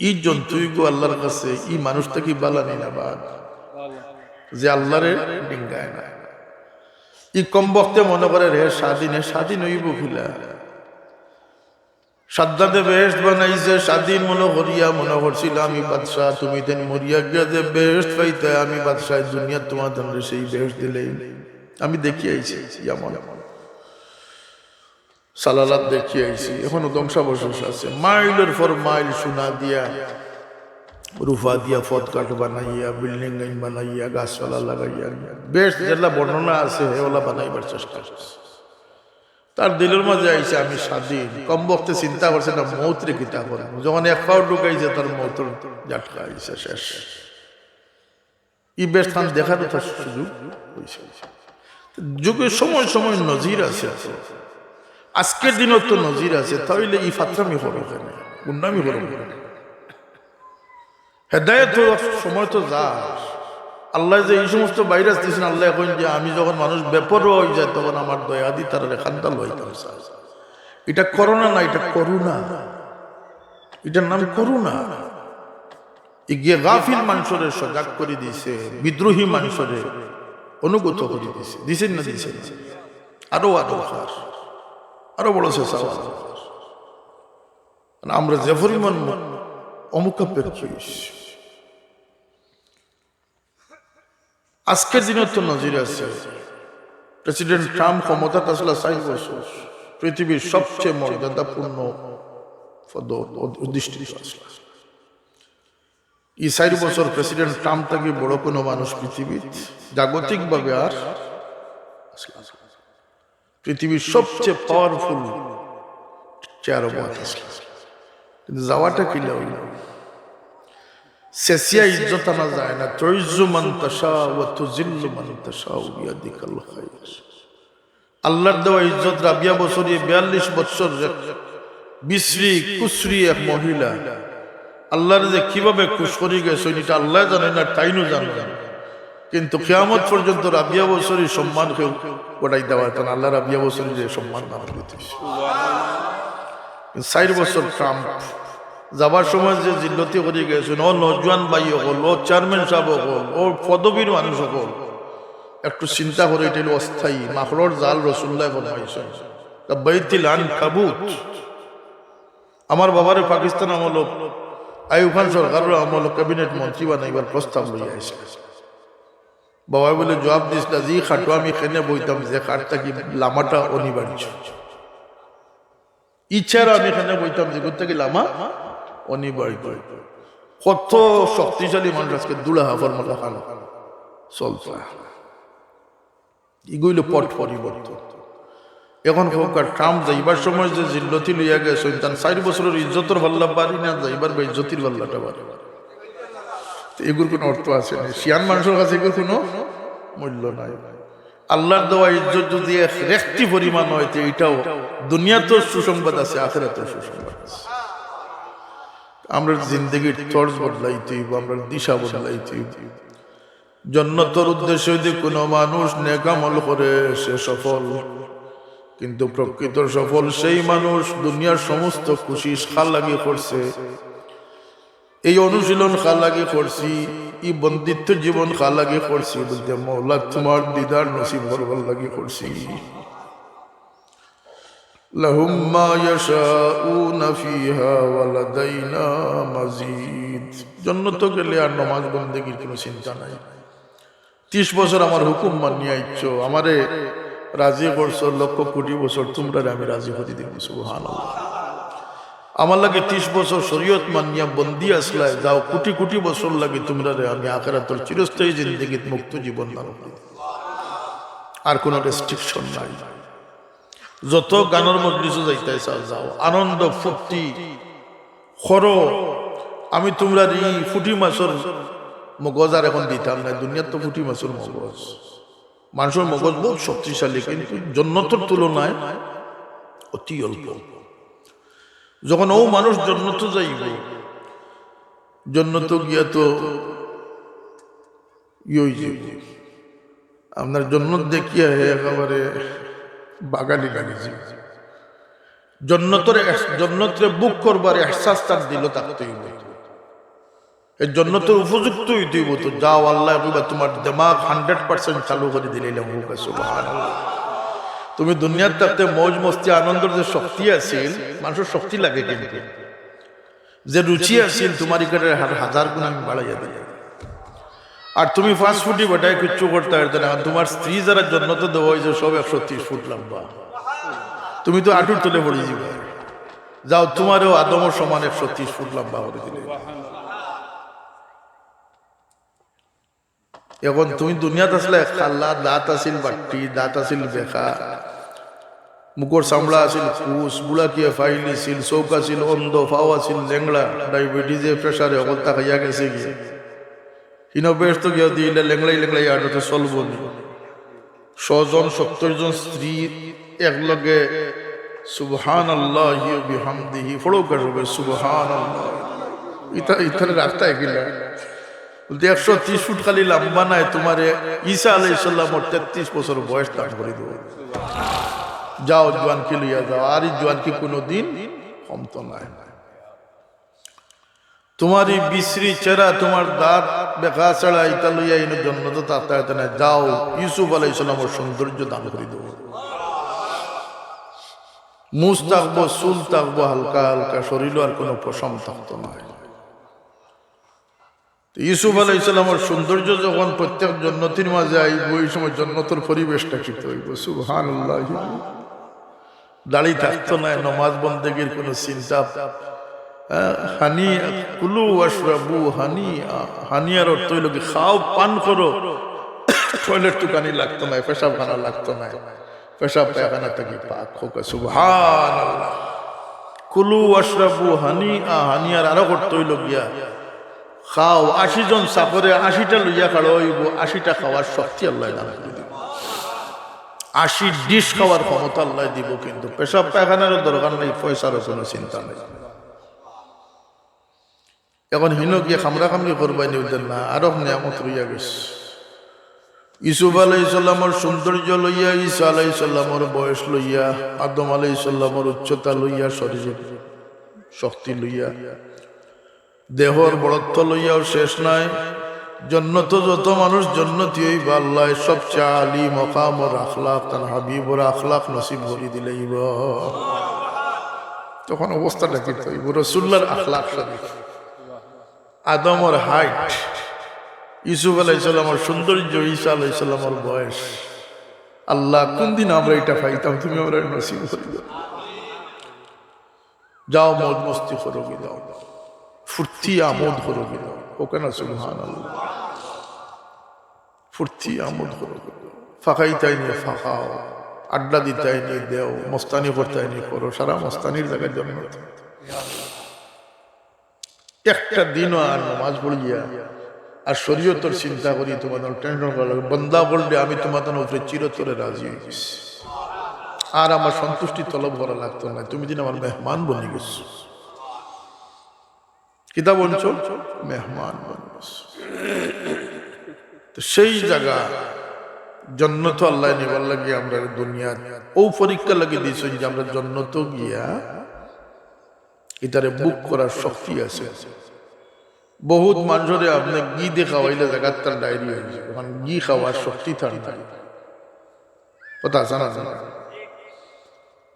এই জন্তুইগো আল্লাহর কাছে এই মানুষটা কি বালানি না বাদ যে আল্লাহরে ডিঙ্গায় না। ই কম বক্তে মনে করে রে স্বাধীন হইব খিলা। সাদ্দাতে বেহেশত বানাইছে, স্বাধীন মনে করিয়া মনে করছিল আমি বাদশাহ, তুমি তেন মরিয়া গিয়া যে বেহেশত পাইতে, আমি বাদশাহ দুনিয়া তোমার ধরে সেই বেহেশত দিলেই আমি দেখি আইছি, এমন সালালাত দেখি আইছি। এখনো ধ্বংসাবশেষ আছে, মাইলের পর মাইল সোনা দিয়া, রুফা দিয়া, ফতকাট বানাইয়া, বিল্ডিং বানাইয়া, গাছপালা লাগাইয়া বেহেশত যেটা বর্ণনা আছে ওলা বানাইবার চেষ্টা করছে। তার দিলের মাঝে আইছে আমি স্বাধীন। কম বক্তে চিন্তা করছে না মৌতরে কিতা করবো, যখন এক পাও ঢুকাইছে তার মৌতর জাটকা আইছে শেষ। ই বেশখান দেখার তার সুযোগ হয়েছে। যুগে সময় সময় নজির আছে, আজকের দিনও তো নজির আছে, তাহলে ই ফাত্রামি হলো কেন, গুন্ডামি হলো কেন? হেদায়েত সময় তো যা আল্লাহ যে এই সমস্ত ভাইরাস দিয়েছেন, আল্লাহ এখন যে আমি যখন মানুষ বেপরোয়া হয়ে যায় তখন আমার দয়া দি তারা খান্দাল হইতাম। এটা করোনা না, এটা করুণা, এটার নাম করুণা। গিয়ে গাফিল মানুষের সজাগ করে দিয়েছে, বিদ্রোহী মানুষের অনুগত করে দিয়েছে, দিছেন না দিছেন? আরো আরো আরো বড় চেষ্টা আমরা যে পরিমাণ অমুখাপেক্ষী। আজকের দিনে তো নজির আছে, প্রেসিডেন্ট ট্রাম্প ক্ষমতা আসলে 4 বছর, পৃথিবীর সবচেয়ে মর্যাদাপূর্ণ অধিষ্ঠিত আসলে। এই 4 বছর প্রেসিডেন্ট ট্রাম্প থেকে বড় কোনো মানুষ পৃথিবীর জাগতিক ভাবে আর পৃথিবীর সবচেয়ে পাওয়ারফুল চেয়ারম্যান, কিন্তু যাওয়াটা কি হইল? শেষিয়া ইজ্জত আনা যায় না। তুইজ্জু মান তাশা ওয়া তুযিল্লু মান তাশা বিয়াদিকাল খায়র। আল্লাহর দেওয়া ইজ্জত। রাবিয়া বছরে 42 বছর বিশ্রী কুসরি এক মহিলা আল্লাহর যে কিভাবে খুশ করে গেছে এটা আল্লাহ জানে না, তাইনও জানে না, কিন্তু কিয়ামত পর্যন্ত রাবিয়া বছরে সম্মান কেউ গোটাই দেওয়া হতো না। আল্লাহ রাবিয়া বছরে যে সম্মান দান দিতে 4 বছর ট্রাম্প যাবার সময় যে জিল্লতি করে গেছেন, ও নজওয়ান ভাই হল, ও চেয়ারম্যান সাহেব হল, ও পদবীর মানুষ হল, একটু চিন্তা করে এটা অস্থায়ী মাখলর জাল। রাসূলুল্লাহ ফরমাইছেন বাইতুল আনকাবুত। আমার বাবারে পাকিস্তান আমল আইয়ুব খান সরকারের আমল ক্যাবিনেট মন্ত্রী বানাইবার প্রস্তাব লইয়া আসে। বাবা বলে জবাব দিস না, জি খাটো আমি খেনে বইতাম যে খাটটা কি লামাটা অনিবার্য, ইচ্ছার আমি এখানে বইতাম যে করতে কি লামা অনিবার্য। কত শক্তিশালী মানুষ আজকে দুলাহা ফরমালা খান চলছে, এগুলো পট পরিবর্তন। এখন ট্রাম্প যাইবার সময় যে জিল্লতি লইয়া গেছে, 4 বছরের ইজ্জতের ভাল্লা বাড়ি না, যাইবার বা ইজ্জতির ভাল্লাটা বাড়ি। এগুলোর কোনো অর্থ আছে না, শিয়ান মানুষের কাছে এগুলোর কোনো মূল্য নাই। আল্লাহর দেওয়া ইজ্জত যদি একটি পরিমাণ হয়, এটাও দুনিয়াতেও সুসংবাদ আছে, আখিরাতেও সুসংবাদ আছে। আমরা জিন্দগির তর্জ বদলাইতে হইব, আমরা দিশা বদলাইতে হইব। জান্নাতের উদ্দেশ্যে যদি কোনো মানুষ নেক আমল করে সে সফল, কিন্তু প্রকৃত সফল সেই মানুষ দুনিয়ার সমস্ত খুশি খাল লাগিয়ে করছে, এই অনুশীলন খাল লাগিয়ে করছি, এই বন্দিত্ব জীবন খাল লাগিয়ে করছি, বলতে মৌলা তোমার দিদার নসিব করবার লাগিয়ে করছি। লাহুম মা ইয়াশাউনা ফিহা ওয়া লাদাইনা মাজিদ। জান্নাতে গেলে আর নামাজ বন্দেগীর কোনো চিন্তা নাই। 30 বছর আমার হুকুম মানিয়া ইচ্ছো, আমারে রাজি করছো, লক্ষ কোটি বছর তোমরা আমি রাজি হতে দেব। সুবহানাল্লাহ। আমার লাগে 30 বছর শরীয়ত মানিয়া বন্দি আসলায় যাও, কোটি কোটি বছর লাগে তোমরা আমি আখিরাতের চিরস্থায়ী জিন্দেগীত মুক্ত জীবন দান করি। আর কোনো রেস্ট্রিকশন নাই। যত গানের মজলিসে যাইতে যাও, আনন্দ ফুর্তি করো। আমি তোমরা এই ফুটি মাছের মগজ আর এখন দিতাম না, দুনিয়ার তো ফুটি মাছের মগজ। মানুষের মগজ বহুত শক্তিশালী, কিন্তু জান্নাতের তুলনায় অতি অল্প। যখন ও মানুষ জান্নাতে যাইব, জান্নাতে গিয়া তো আপনার জান্নাত দেখিয়া একেবারে বাগালি লাগিয়েছে। জান্নাতের বুক করবার এহসাস তার দিল, থাকতেই এই জান্নাতের উপযুক্ত হইতেই হতো। যাও আল্লাহ তোমার দিমাগ 100% চালু করে দিলে। সুবহানাল্লাহ। তুমি দুনিয়ার থাকতে মৌজ মস্তি আনন্দের যে শক্তি আছিল, মানুষের শক্তি লাগে, কিন্তু যে রুচি আছিল তোমার এখানে 1000 গুণ আমি বাড়াইয়া দিই। আর তুমি ফাস্ট ফুডি বেটায় কিচ্ছু করতে পারতে না। তোমার স্ত্রী যারা জান্নাতে দেওয়া হয়েছে সব 130 ফুট লম্বা, তুমি তো আটুর তুলে পড়ে যাবে। যাও তোমারও আদমর সমান 130 ফুট লম্বা করে দিলে। এখন তুমি দুনিয়াতে আসলে খাল্লা, দাঁত আছিল বাট্টি, দাঁত আছিল বেখা, মুখর চামড়া আছিল কুস, বুড়াকিয়া ফাইলি ছিল, চৌক আছিল অন্ধ, ফাও আছিল লেংড়া, ডায়াবেটিসে প্রেসারে অবস্থা খাইয়া গেছে গিয়ে। হিনো বেশ তো গিয়ে দিলে লেংলাই আডতে চলবো নি 100 জন 70 জন স্ত্রী একলগে সুবহানাল্লাহি ওয়া বিহামদিহি ফলো করবে সুবহানাল্লাহ ইতার রাস্তা এগুলা 130 ফুট খালি লম্বা নাই তোমার ঈসা আলাইহিস সালামের 33 বছর বয়স দান করে দেব যাও জওয়ান কি লইয়া যাও আর এই জওয়ান কি কোনোদিন কমতো না তোমারই বিশ্রী চেহারা তোমার দাঁত দেখা ছাড়া ইতা লইয়া ইন জান্নাত তাতে না যাও ইউসুফ আলাইহিস সালামের সৌন্দর্য দান করে দেব মুছ থাকবো চুল থাকবো হালকা হালকা শরীর আর কোনো পশম থাকতো না ইউসুফ আলাইহিস সালামের সৌন্দর্য যখন প্রত্যেক জান্নাতীর মাঝে আইব ওই সময় জান্নাতের পরিবেশটা কি হইব সুবহানাল্লাহ দাড়ি থাকতো না নামাজ বন্দেগীর কোনো চিন্তা হানি কুলু ওয়াশরাবু হানিয়ার অর্থ হইল কি খাও পান করো টয়লেট টুকানি লাগতো না পেশাব খানা লাগতো না পেশাব পায়খানা থেকে পাক হোক সুবহানাল্লাহ কুলু ওয়াশরাবু হানিয়ার আরো করতে হইল গিয়া খাও 80 জন সাফরে 80টা লইয়া খাড়ো হইব 80টা খাওয়ার শক্তি আল্লাহ দান করে দিব 80 ডিশ খাওয়ার ক্ষমতা আল্লাহ দিব কিন্তু পেশাব পায়খানার দরকার নেই পয়সারও কোনো চিন্তা নেই এখন হিনো গিয়ে খামরাখামরি করবাই নিউদেন না আরো নিয়ামত রইয়া গেছে ইউসুফ আলাইহিস সালামের সৌন্দর্য লইয়া ঈসা আলাইহিস সালামের বয়স লইয়া আদম আলাইহিস সালামের উচ্চতা লইয়া শরীরের শক্তি লইয়া দেহর বড়ত্ব লইয়াও শেষ নাই জন্নত যত মানুষ জন্নতি হইবা আল্লাহ সবচেয়ে আলী মকামর আখলাক তার হাবিবর আখলাক নসিব করে দিলেইব তখন অবস্থাটা কি হইব রাসূলুল্লাহর আখলাক শরীফ আদমর হাইট ইউসুফ আলাইহিস সালামের সৌন্দর্য ঈসা আলাইহিস সালামের বয়স আল্লাহ কোন দিন আমরা এটা পাইতাম তুমি আমরা নসিব করে দাও যাও মौज মস্তি করো দাও ফুর্তি আমোদ করো দাও ওকে না সুবহানাল্লাহ ফুর্তি আমোদ করো ফাঁকাইতাই নিয়ে ফাঁকাও আড্ডা দিতাই নিয়ে দেও মস্তানি করতাই নিয়ে করো সারা মস্তানির জায়গায় জন্ম একটা দিনও আর নামাজ পড়িয়া আর শরীয়তের চিন্তা করি তোমাদের টেনশন করা লাগে বন্দা বললে আমি তোমাদের উপরে চিরতরে রাজি হয়ে গেছি আর আমার সন্তুষ্টি তলব করা লাগতো না তুমি দিন আমার মেহমান বনে গেছো কিতা বলছো মেহমান বনে গেছো তো সেই জায়গা জন্নত আল্লাহ নিবার লাগে আমরা দুনিয়া ও পরীক্ষা লাগিয়ে দিয়েছেন যে আমরা জন্নত গিয়া এটারে বুক করার শক্তি আছে বহুত মানুষরে আপনি ঘি দিয়ে খাওয়াইলে জায়গার তার ডায়রি হয়ে যায় ওখান ঘি খাওয়ার শক্তি থাকে কথা জানা জানা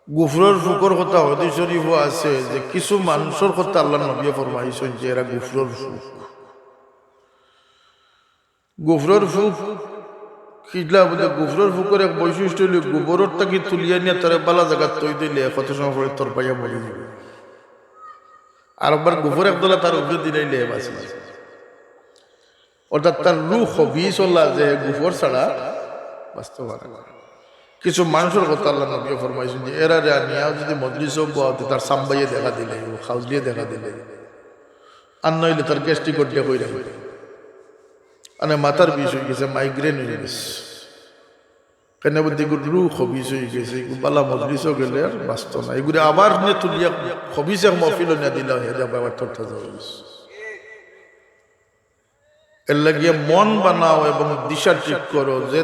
গুফরর ফুকর কথা হাদিস শরীফও আছে যে কিছু মানুষের কথা আল্লাহ নবী ফরমাইছেন যে এরা গুফরর ফুক গুফরর ফুক কিলা বলে গুফরর ফুকের এক বৈশিষ্ট্য হইল গোবরের তাকে তুলিয়া নিয়ে তার বালা জায়গা তৈ দিলে কত সময় পরে তোর পাইয়া মরে যাবে আর একবার গোবর একদলা তার উপরে দিলাইলে বাঁচি অর্থাৎ তার রুহ হবিস হল্লা যে গোবর ছাড়া বাঁচতে পারে কিছু মানুষের কথা আল্লাহ নবী ফরমাইছেন যে এরা নিয়া যদি মজলিস হতে তার সাম্বাইয়ে দেখা দিলে খাউজলিয়ে দেখা দিলে আর নইলে তার গ্যাস্ট্রিক করতে হয়ে যাবে মানে মাথার বিষ হয়ে গেছে মাইগ্রেন হয়ে গেছে কেন বলতে এগুলো রু খবিস হয়ে গেছে বালা মজলিসও গেলে আর বাঁচত না এগুলো আবার নিয়ে তুলিয়া খবিস এক মফিল নিয়ে দিলে হয়ে যাবে আবার থরথা যাবে এর লাগিয়ে মন বানাও এবং দিশা ঠিক করো যে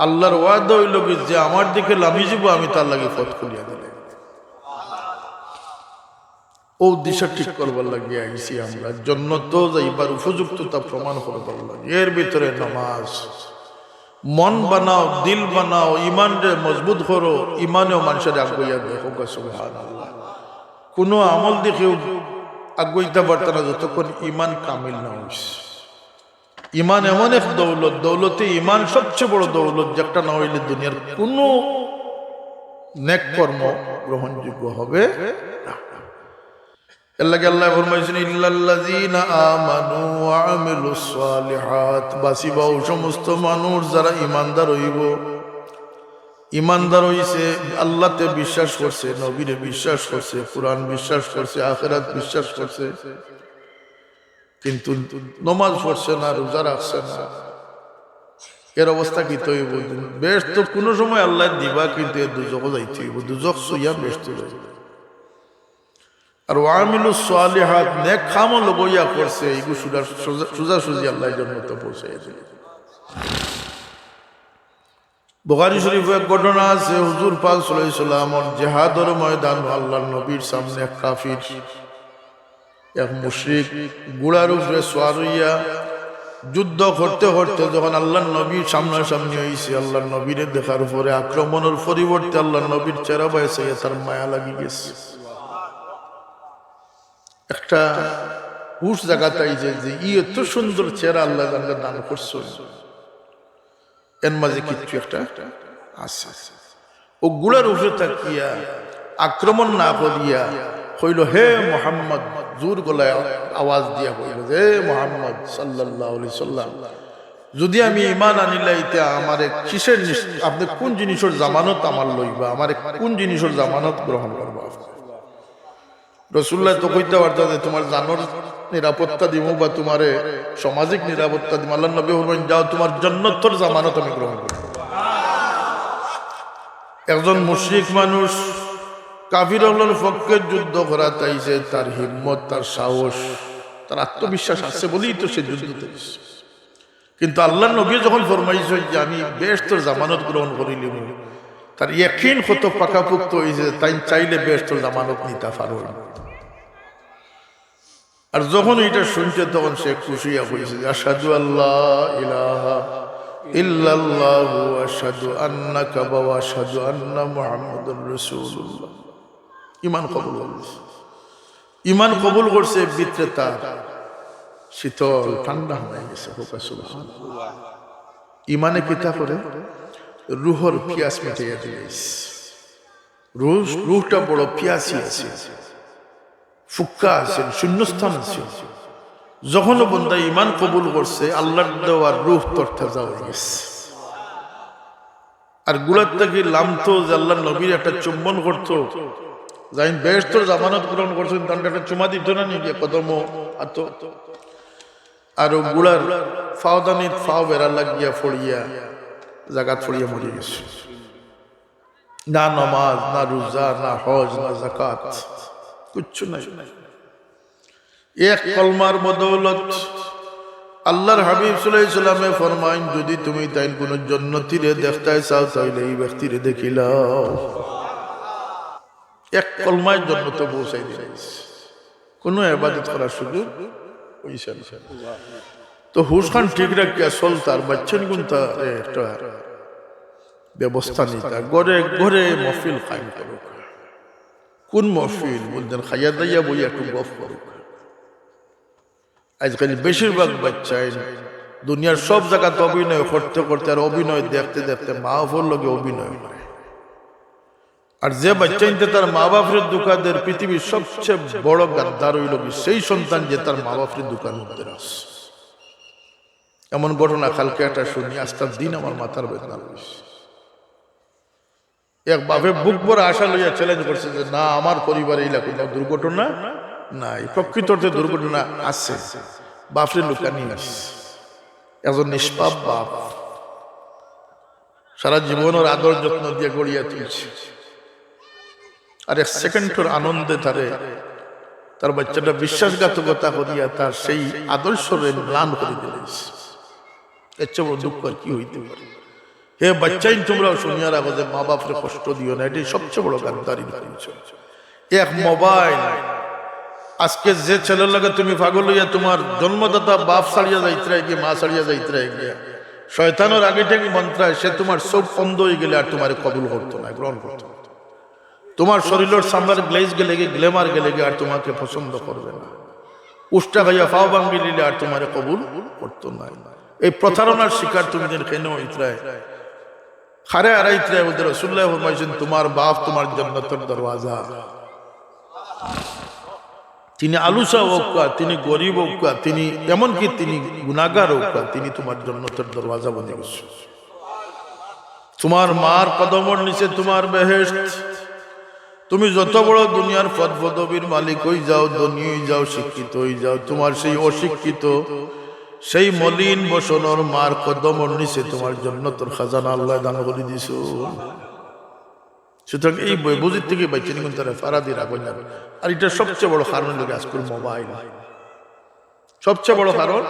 আল্লাহর ওয়াদা হইল যে আমার দিকে লামি যাব আমি তার লাগে পথ খুলিয়া দিলে ও দিশা ঠিক করবার লাগিয়ে আইসি আমরা জন্নত যাইবার উপযুক্ততা প্রমাণ করবার লাগে এর ভিতরে নামাজ মন বানাও দিল বানাও ইমান রে মজবুত করো ইমানেও মানুষের আগুইয়া দেখো সুবহানাল্লাহ কোনো আমল দেখেও আগুইতে পারত না যতক্ষণ ইমান কামিল না হইছে ইমান এমন এক দৌলত দৌলতে ইমান সবচেয়ে বড় দৌলত যেটা না হইলে দুনিয়ার কোনো নেক কর্ম গ্রহণযোগ্য হবে না এর লাগে আল্লাহ ফরমাইছেন ইল্লাল্লাযীনা আমানু ওয়া আমিলুস সালিহাত বাসিবা ও সমস্ত মানুষ যারা ঈমানদার হইব ঈমানদার হইছে আল্লাহতে বিশ্বাস করছে নবীরে বিশ্বাস করছে কুরআন বিশ্বাস করছে আখিরাত বিশ্বাস করছে কিন্তু নমাজ পড়ছে না, রোজা রাখছে না, এর অবস্থা কি তৈব? বেশ তো কোনো সময় আল্লাহ দিবা, কিন্তু এর দুজক যাইতে হইব, দুজক সইয়া বেশ তো যাইব। আর ওয়ামিলু সালিহাত, নেক কামও লগইয়া করছে, এইগুলো সোজাসুজি আল্লাহর জন্য তো পৌঁছাইয়া দিল। বুখারী শরীফে এক ঘটনা আছে, হুজুর পাক সাল্লাল্লাহু আলাইহি ওয়াসাল্লাম জিহাদের ময়দান, আল্লাহর নবীর সামনে এক কাফির, এক মুশরিক ঘোড়ার উপরে সওয়ার হইয়া যুদ্ধ করতে করতে যখন আল্লাহর নবীর সামনাসামনি হয়েছে, আল্লাহর নবীরে দেখার পরে আক্রমণের পরিবর্তে আল্লাহর নবীর চেহারা বয়সে তার মায়া লাগি গেছে। একটা হুশ জায়গাতে যে এত সুন্দর চেহারা আল্লাহ দান করছো, এর মাঝে কিছু একটা আছে। ও গুলার উপরে তাকিয়া আক্রমণ না করিয়া কইল, হে মুহাম্মদ, জোর গলায় আওয়াজ দিয়া কইল, হে মুহাম্মদ সাল্লাল্লাহু আলাইহি সাল্লাম, যদি আমি ঈমান আনিলাইতে আমারে কিসের, আপনি কোন জিনিসের জামানত আমার লইবা, আমারে কোন জিনিসের জামানত গ্রহণ করবা? রাসূলুল্লাহ তো কইতে পারতেন যে তোমার জানের নিরাপত্তা দিব বা তোমারে সামাজিক নিরাপত্তা দিব। আল্লাহর নবী বলবেন, যাও তোমার জান্নাতের জামানত আমি গ্রহণ করব। একজন মুশরিক মানুষ কাফির হলোর পক্ষে যুদ্ধ করা চাইছে, তার হিম্মত, তার সাহস, তার আত্মবিশ্বাস আছে বলেই তো সে যুদ্ধ করেছে। কিন্তু আল্লাহর নবী যখন ফরমাইছে যে আমি বেহেশতের জামানত গ্রহণ করিলিম, তার ইয়াকিন কত পাকাপোক্ত হয়েছে, তাই চাইলে বেহেশতের জামানত নিতে পারবে। আর যখন এটা শুনছে তখন সে খুশিয়া হয়েছে, আশহাদু আল্লাহ ইলাহা ইল্লাল্লাহু ওয়া আশহাদু আন্নাকা ওয়া আশহাদু আন্না মুহাম্মাদুর রাসূলুল্লাহ। ঈমান কবুল করছে, ঈমান কবুল করছে, ভিতরে তার শীতল ঠান্ডা হয়ে গেছে। সুবহানাল্লাহ। ঈমানে কিতা করে রূহর পিয়াস মিটাইয়া দিয়েছে। রূহটা বড় পিয়াসি আছে, ফুক্কা আছে, শূন্যস্থান আছে। যখন বান্দা ঈমান কবুল করছে, আল্লাহর দেওয়া রূহ তরতাজা হয়ে গেছে। আর গুলার থেকে লামতো যে আল্লাহর নবীর একটা চুম্বন করতো, যাই বেহেশতের জামানত গ্রহণ করছেন, তার একটা চুমা দিত না নাকি কদম আতো, আর গুলার ফাওদানিত ফাও বেড়া লাগিয়া ফড়িয়া জাগাত ফড়িয়া মরে গেছে। না নামাজ, না রোজা, না হজ, না যাকাত, কিচ্ছু নাই। এক কলমার বদৌলত আল্লাহর হাবিব সাল্লাল্লাহু আলাইহি ওয়াসাল্লামে ফরমাইন, যদি তুমি তাই কোন জান্নাতীরে দেখতে চাও তাহলে এই ব্যক্তিরে দেখিলাও। এক কলমায় জান্নাতে পৌঁছাই দিয়েছে, কোনো ইবাদত করার সুযোগ হইছে না। তো হুশ খান ঠিক রাখিয়া চলতার বাচ্চান গুনতা একটা ব্যবস্থা নিতা, ঘরে ঘরে মহফিল কায়েম করুক। কোন মহফিল বলতেন? খাইয়া দাইয়া বই একটু গফ করুক। আজকাল বেশিরভাগ বাচ্চাই দুনিয়ার সব জায়গাতে অভিনয় করতে করতে আর অভিনয় দেখতে দেখতে মা বাবার লগে অভিনয় করে। আর যে বাচ্চা তার মা বাপের দোকানের পৃথিবীর সবচেয়ে বড় গাদ্দার হইল সেই সন্তান যে তার মা বাপের দোকান মধ্যে আছে। এমন ঘটনা কালকে একটা শুনি, আজকাল দিন আমার মাথার বেদনা হয়েছে। এক বাপে বুক ভরা আশা লইয়া চ্যালেঞ্জ করছে যে না, আমার পরিবারে এই কোনো দুর্ঘটনা নাই। প্রকৃত অর্থে দুর্ঘটনা আছে, বাপরে লুকানি আছে। একজন নিষ্পাপ বাপ সারা জীবন ওর আদর যত্ন দিয়ে গড়িয়া তুলছে, আর এক সেকেন্ডের আনন্দে তার বাচ্চাটা বিশ্বাসঘাতকতা করিয়া তার সেই আদর্শরে ম্লান করে দিয়েছে। এর চেয়ে বড় দুঃখ আর কি হইতে পারে? হে বাচ্চাই, তোমরাও শুনিয়া রাখো যে মা বাপরে কষ্ট দিও না, এটাই সবচেয়ে বড় গাদ্দারি করেছো। এক মোবাইল, আজকে যে ছেলের লাগে তুমি পাগল হইয়া তোমার জন্মদাতা বাপ ছাড়িয়া যাইতে গিয়ে, মা ছাড়িয়া যাইতে গিয়া শয়তানের আগে থেকে মন্ত্রায় সে তোমার চোখ বন্ধ হয়ে গেলে আর তোমার কবুল করতো না, গ্রহণ করতো না। তোমার শরীরের সামনের গ্লেজ গেলে গিয়ে, গ্লেমার গেলে গিয়ে আর তোমাকে পছন্দ করবে না। উষ্টা খাইয়া ফাও ভাঙ্গি নিলে আর তোমার কবুল করতো না। এই প্রতারণার শিকার তুমি যেন কেন ইতরায় খারে আড়াইতরায় ওদের রাসূলুল্লাহ ফরমাইছেন, তোমার বাপ তোমার জান্নাতের দরওয়াজা। তিনি আলুসা হোক, তিনি গরিব হোক, তিনি এমনকি তিনি গুনাহগার হোক, তিনি তোমার জান্নাতের দরওয়াজা বনে গেছে। তোমার মার কদমের নিচে তোমার বেহেশত, তুমি যত বড় দুনিয়ার পদ পদবীর মালিক হয়ে যাও, ধনী হয়ে যাও, শিক্ষিত হয়ে যাও, তোমার সেই অশিক্ষিত সেই মলিন বসনর মার কদমর নিচে তোমার জন্য তোর খাজানা আল্লাহ দান করে দিছ। সুতরাং এই বুঝির থেকে বাইচে নিগুন তারা ফারাদি রাখবেন যাবে। আর এটা সবচেয়ে বড় কারণ লাগে আজকাল মোবাইল, সবচেয়ে বড় কারণ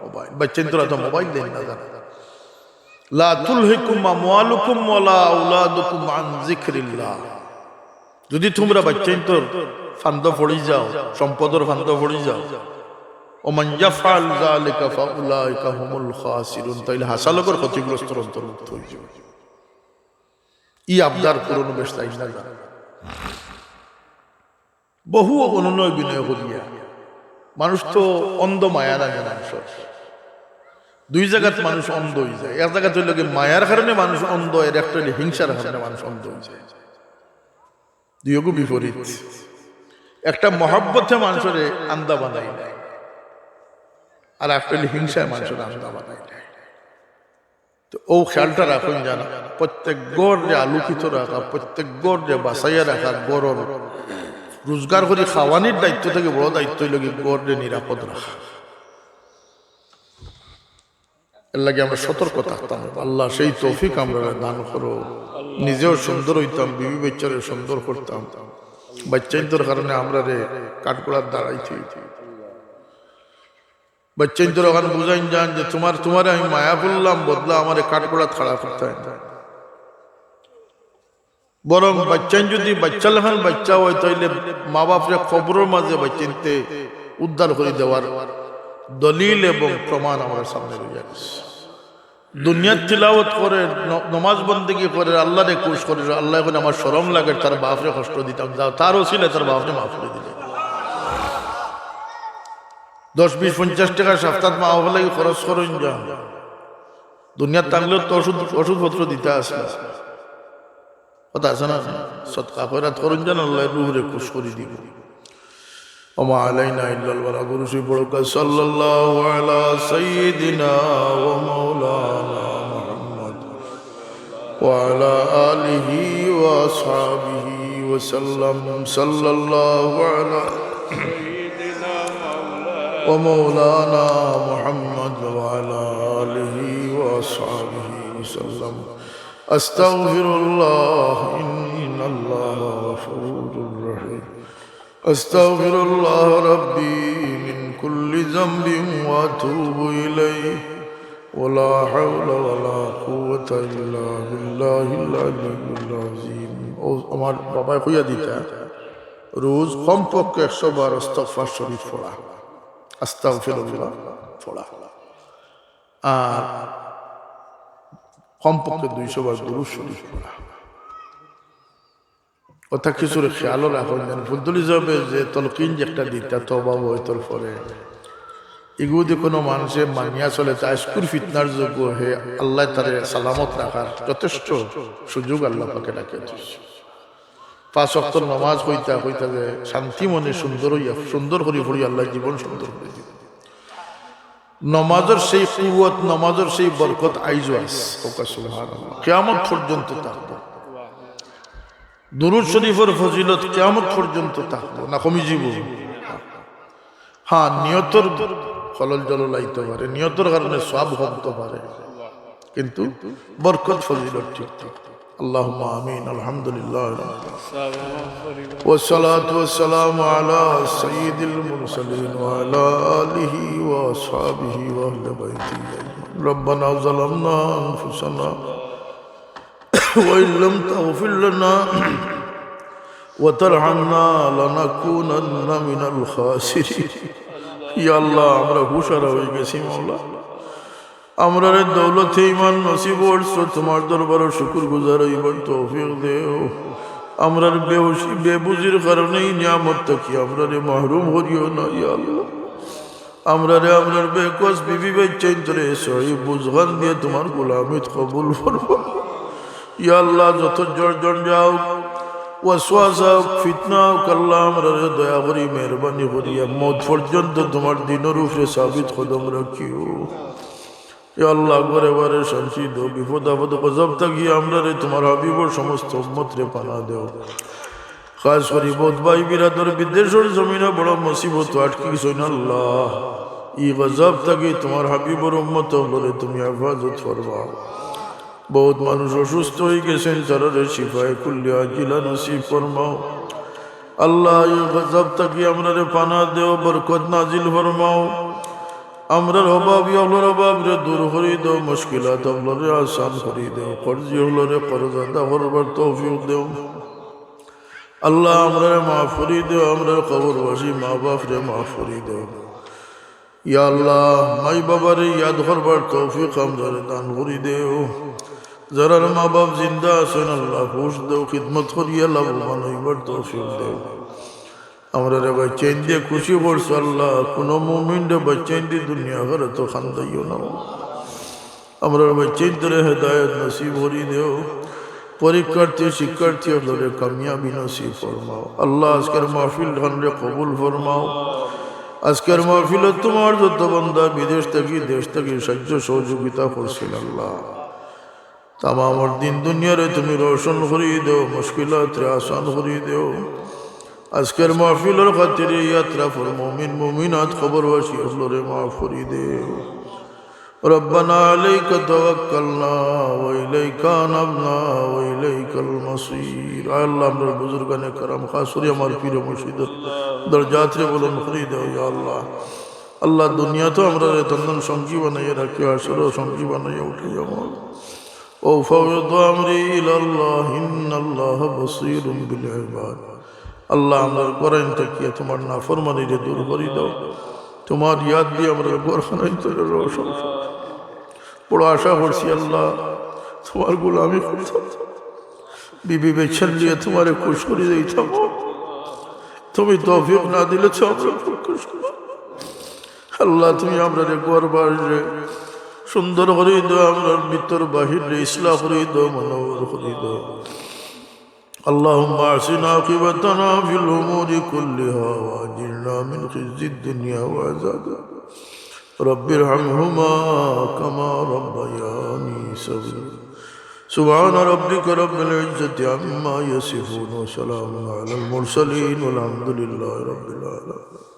মোবাইল। বাচ্চেন তোরা তো মোবাইল দেন না, জানা লা তুলহিকুম আমওয়ালুকুম ওয়ালা আওলাদুকুম আন যিকরিল্লাহ। যদি তোমরা বাচ্চেন তোর ফান্দ পড়ি যাও, সম্পদের ফান্দ পড়ি যাও, ওমান ইয়াফআল যালিকা ফাউলাইকা হুমুল খাসিরুন, তাইলে হাসালকর ক্ষতিগ্রস্ত অন্তর্ভুক্ত হয়ে যাবে। ই আবদার পুরনো বেশ তাই না, বহু অনুনয় বিনয় করিয়া মানুষ তো অন্ধ মায়া লাগে মানুষ। দুই জায়গাতে মানুষ অন্ধ হয়ে যায়। এক জায়গাতে হইল মায়ার কারণে মানুষ অন্ধ, এর একটা হইলে হিংসার কারণে মানুষ অন্ধ হয়ে যায়। দুইগু বিপরীত। একটা মহব্বতে মানুষের আন্দা বানাই নেয়, আর একটা হইলে হিংসায় মানুষের আন্দা বানাই নেয়। তো ও খেয়ালটা রাখুন, জানা প্রত্যেক গড় যে আলোকিত রাখা, প্রত্যেক গড় যে বাসাইয়া রাখা, গড়র রোজগার করে খাওয়ানির দায়িত্ব থেকে বড় দায়িত্ব হইল গড় যে নিরাপদ রাখা। এর লাগে আমরা সতর্ক থাকতাম। আল্লাহ সেই তৌফিক আমরা দান করো। নিজেও সুন্দর হইতাম, বিবি বাচ্চারে সুন্দর করতাম। বাচ্চাইন্তর কারণে আমরা রে কাঠগোড়ার দাঁড়াইছি। বাচ্চাইন্তর ওখানে বুঝাইন যান যে তোমার আমি মায়া করলাম, বদলা আমার কাঠগোড়া খাড়া করতে হয়। বরং বাচ্চাইন যদি বাচ্চা লেখান বাচ্চা হয়, তাইলে মা বাপরে খবরের মাঝে বাচ্চাইনতে উদ্ধার করে দেওয়ার দলিল এবং প্রমাণ আমার সামনে রয়ে যাচ্ছে। দুনিয়ার তিলাওয়াত করে, নমাজ বন্দেগী করে, আল্লাহরে খুশ করে, আল্লাহ এখন আমার শরম লাগে তার বাপরে কষ্ট দিতাম, যাও তারও ছিল তার বাপরে মাফ করে দিলে। 10, 20, 50 টাকা সপ্তাহ মা বাবার লাগে খরচ করেন যান। দুনিয়ার টানলেও তো ওষুধপত্র দিতে আসে, কথা আছে না? সৎকা খয়রাত করুন যান, আল্লাহ রুহরে খুশ করে দিব। وما علينا إلا البلاغ المبين صلى الله على سيدنا ومولانا محمد وعلى آله وأصحابه وسلم. صلى الله على سيدنا ومولانا محمد وعلى آله وأصحابه وسلم. أستغفر الله إن الله غفور رحيم. أستغفر الله ربي من كل ذنب وأتوب إليه ولا حول ولا قوة إلا بالله العلي العظيم. আমার বাবা কইয়া দিতা রোজ কমপক্ষে 100 বার ইস্তিগফার শরীফ পড়া, আস্তাগফিরুল্লাহ পড়া, আর কমপক্ষে 200 বার দুরূদ শরীফ পড়া। কথা কিছুর খেয়ালও রাখুন যেন ফুলতুলি যাবে যে তলকিন যে একটা দিতা তবা বইতর পরে এগুলো কোনো মানুষে মানিয়া চলে তাস্কুর ফিতনার যোগ্য হে আল্লাহ তারে সালামত রাখার যথেষ্ট সুযোগ আল্লাহ পাকে রাখে। 5 ওয়াক্ত নামাজ হইতা যে শান্তি মনে সুন্দর করে পড়ি আল্লাহ জীবন সুন্দর করে দিবে। নমাজের সেই কুওয়াত, নমাজের সেই বরকত আইজো আছে সুবহানাল্লাহ, কিয়ামত পর্যন্ত থাকবে। দুরূদ শরীফের ফজিলত কিয়ামত পর্যন্ত থাকবে না, কমি যাব। হ্যাঁ, নিয়তর খলল জলল আইতে পারে, নিয়তর কারণে সওয়াব হতে পারে, কিন্তু বরকত ফজিলত ঠিক ঠিক। আল্লাহুম্মা আমিন। আলহামদুলিল্লাহ ওয়া সালাতু ওয়া সালামু আলা সাইয়্যিদিল মুরসালিন ওয়া আলা আলিহি ওয়া আসহাবিহি ওয়া আহলি বাইতিহি। রব্বানা যালামনা আনফুসানা وإن لم تغفر لنا وترحمنا لنكونن من الخاسرين. يا الله আমরা হুশারা হয়ে গেছি মাওলা, আমরা দৌলতে ঈমান নসিব করছো, তোমার দরবারে শুকরগুজার হইবার তৌফিক দেও। আমরা বেবুজির কারণে এই নিয়ামত থেকে আমরা মাহরুম করিও না ইয়া আল্লাহ। আমরা আমরার বেকস বিবি বাচ্চাইন্তরে সহি বুঝগান দিয়ে তোমার গোলামিত কবুল করবো। ইয়া আল্লাহ, যত জর্জন যাও ওয়াসওয়াসা ফিতনা আল্লাহ আমরা দয়া করি মেহরবানি করিয়া মওত পর্যন্ত তোমার দিনের উপরে সাবিত কদম রাখিও। ইয়া আল্লাহ, ঘরে ঘরে শান্তি দাও, বিপদ আপদ গজব থাকি আমরা তোমার হাবিবর সমস্ত উম্মত রে পানা দেও। খাস করি বোধ ভাই বিরাদর বিদেশের জমিনে বড় মুসিবত আটকি গেছেন আল্লাহ। ই গজব থাকি তোমার হাবিবর উম্মত বলে তুমি হেফাজত ফরমাও। বহুত মানুষ অসুস্থ হয়ে গেছেন, তারা শিফায়ে কুল্লিয়া জিলা নসিব ফরমাও। আল্লাহ ই গজব থাকি আমরা পানা দেও, বরকত নাজিল ফরমাও। আমরার অভাব ইহলোর অভাব রে দূর করি দেও, মুশকিলাত হলরে আসান করি দেও, কর্জি হলরে করজ আদা করবার তৌফিক দেও। আল্লাহ আমরা মাফ করি দেও, আমরা কবরবাসী মা বাপ রে মাফ করি দেও। ইয়া আল্লাহ মাই বাবারে ইয়াদ করবার তৌফিক আমরা দান করি দেও। যারা মা বাপ জিন্দা আছেন আল্লাহ খুশ দেও, খিদমত করিয়া লাভবান হইবার তৌফিক দেও। আমরা রে বাচ্চাইন দিয়ে খুশি করছো আল্লাহ, কোন মুমিন রে বাচ্চাইন দিয়ে দুনিয়া ঘরে তো খান্দাইও না। আমরা বাচ্চাইন ধরে হেদায়ত নসিব করি দেও। পরীক্ষার্থী শিক্ষার্থী হলরে কামিয়াবি নসিব ফরমাও। আল্লাহ আজকের মাহফিল খানরে কবুল ফরমাও। আজকের মাহফিল তোমার যত বান্দা বিদেশ থেকে দেশ থেকে সাহায্য সহযোগিতা করছেন আল্লাহ, তামাম দিন দুনিয়ারে তুমি রোশন করিয়ে দেও, মুশকিলাত রে আসান করিয়ে দেও। আজকের মাহফিলের খাতিরে ইয়াত্রা ফর মুমিন মুমিনাত খবরবাসী হলরে মাফ করিয়ে দেও। ربنا عليك توكلنا وإليك أنبنا وإليك المصير। আল্লাহ আমরা বুজুর্গানে کرام খাস করে আমার পীর মুর্শিদ দরজাত রে বুলন্দ করে দাও ইয়া আল্লাহ। আল্লাহ দুনিয়া তো আমরা তন্দন সঙ্গী বানাইয়া রাখি, আসর সঙ্গী বানাইয়া উঠে আমার ও ফাওয়াদ আমরি ইলাল্লাহ ইন্নাল্লাহ বাসীরুম বিল ইবাদ। আল্লাহ আমরা করেন তাকিয়ে তোমার নাফরমানি রে দূর করে দাও। তোমার ইয়াদ দিয়ে আমরা গোরখানাই তোর রোশন বড় আশা করছি আল্লাহ তোমার গোলামি করতাম, বিবি বেছেন দিয়ে তোমারে খুশ করে দিতাম। তুমি তৌফিক না দিলে আল্লাহ তুমি আমরা রে গরবার রে সুন্দর করে দাও, আমরা ভিতর বাহির রে ইসলাহ করে দাও, মনোবর করে দাও। اللهم احسن عاقبتنا في الامور كلها واجرنا من خزي الدنيا وعذابها. رب ارحمهما كما ربياني صغيرا. سبحان ربك رب العزة عما يصفون وسلام على المرسلين والحمد لله رب العالمين.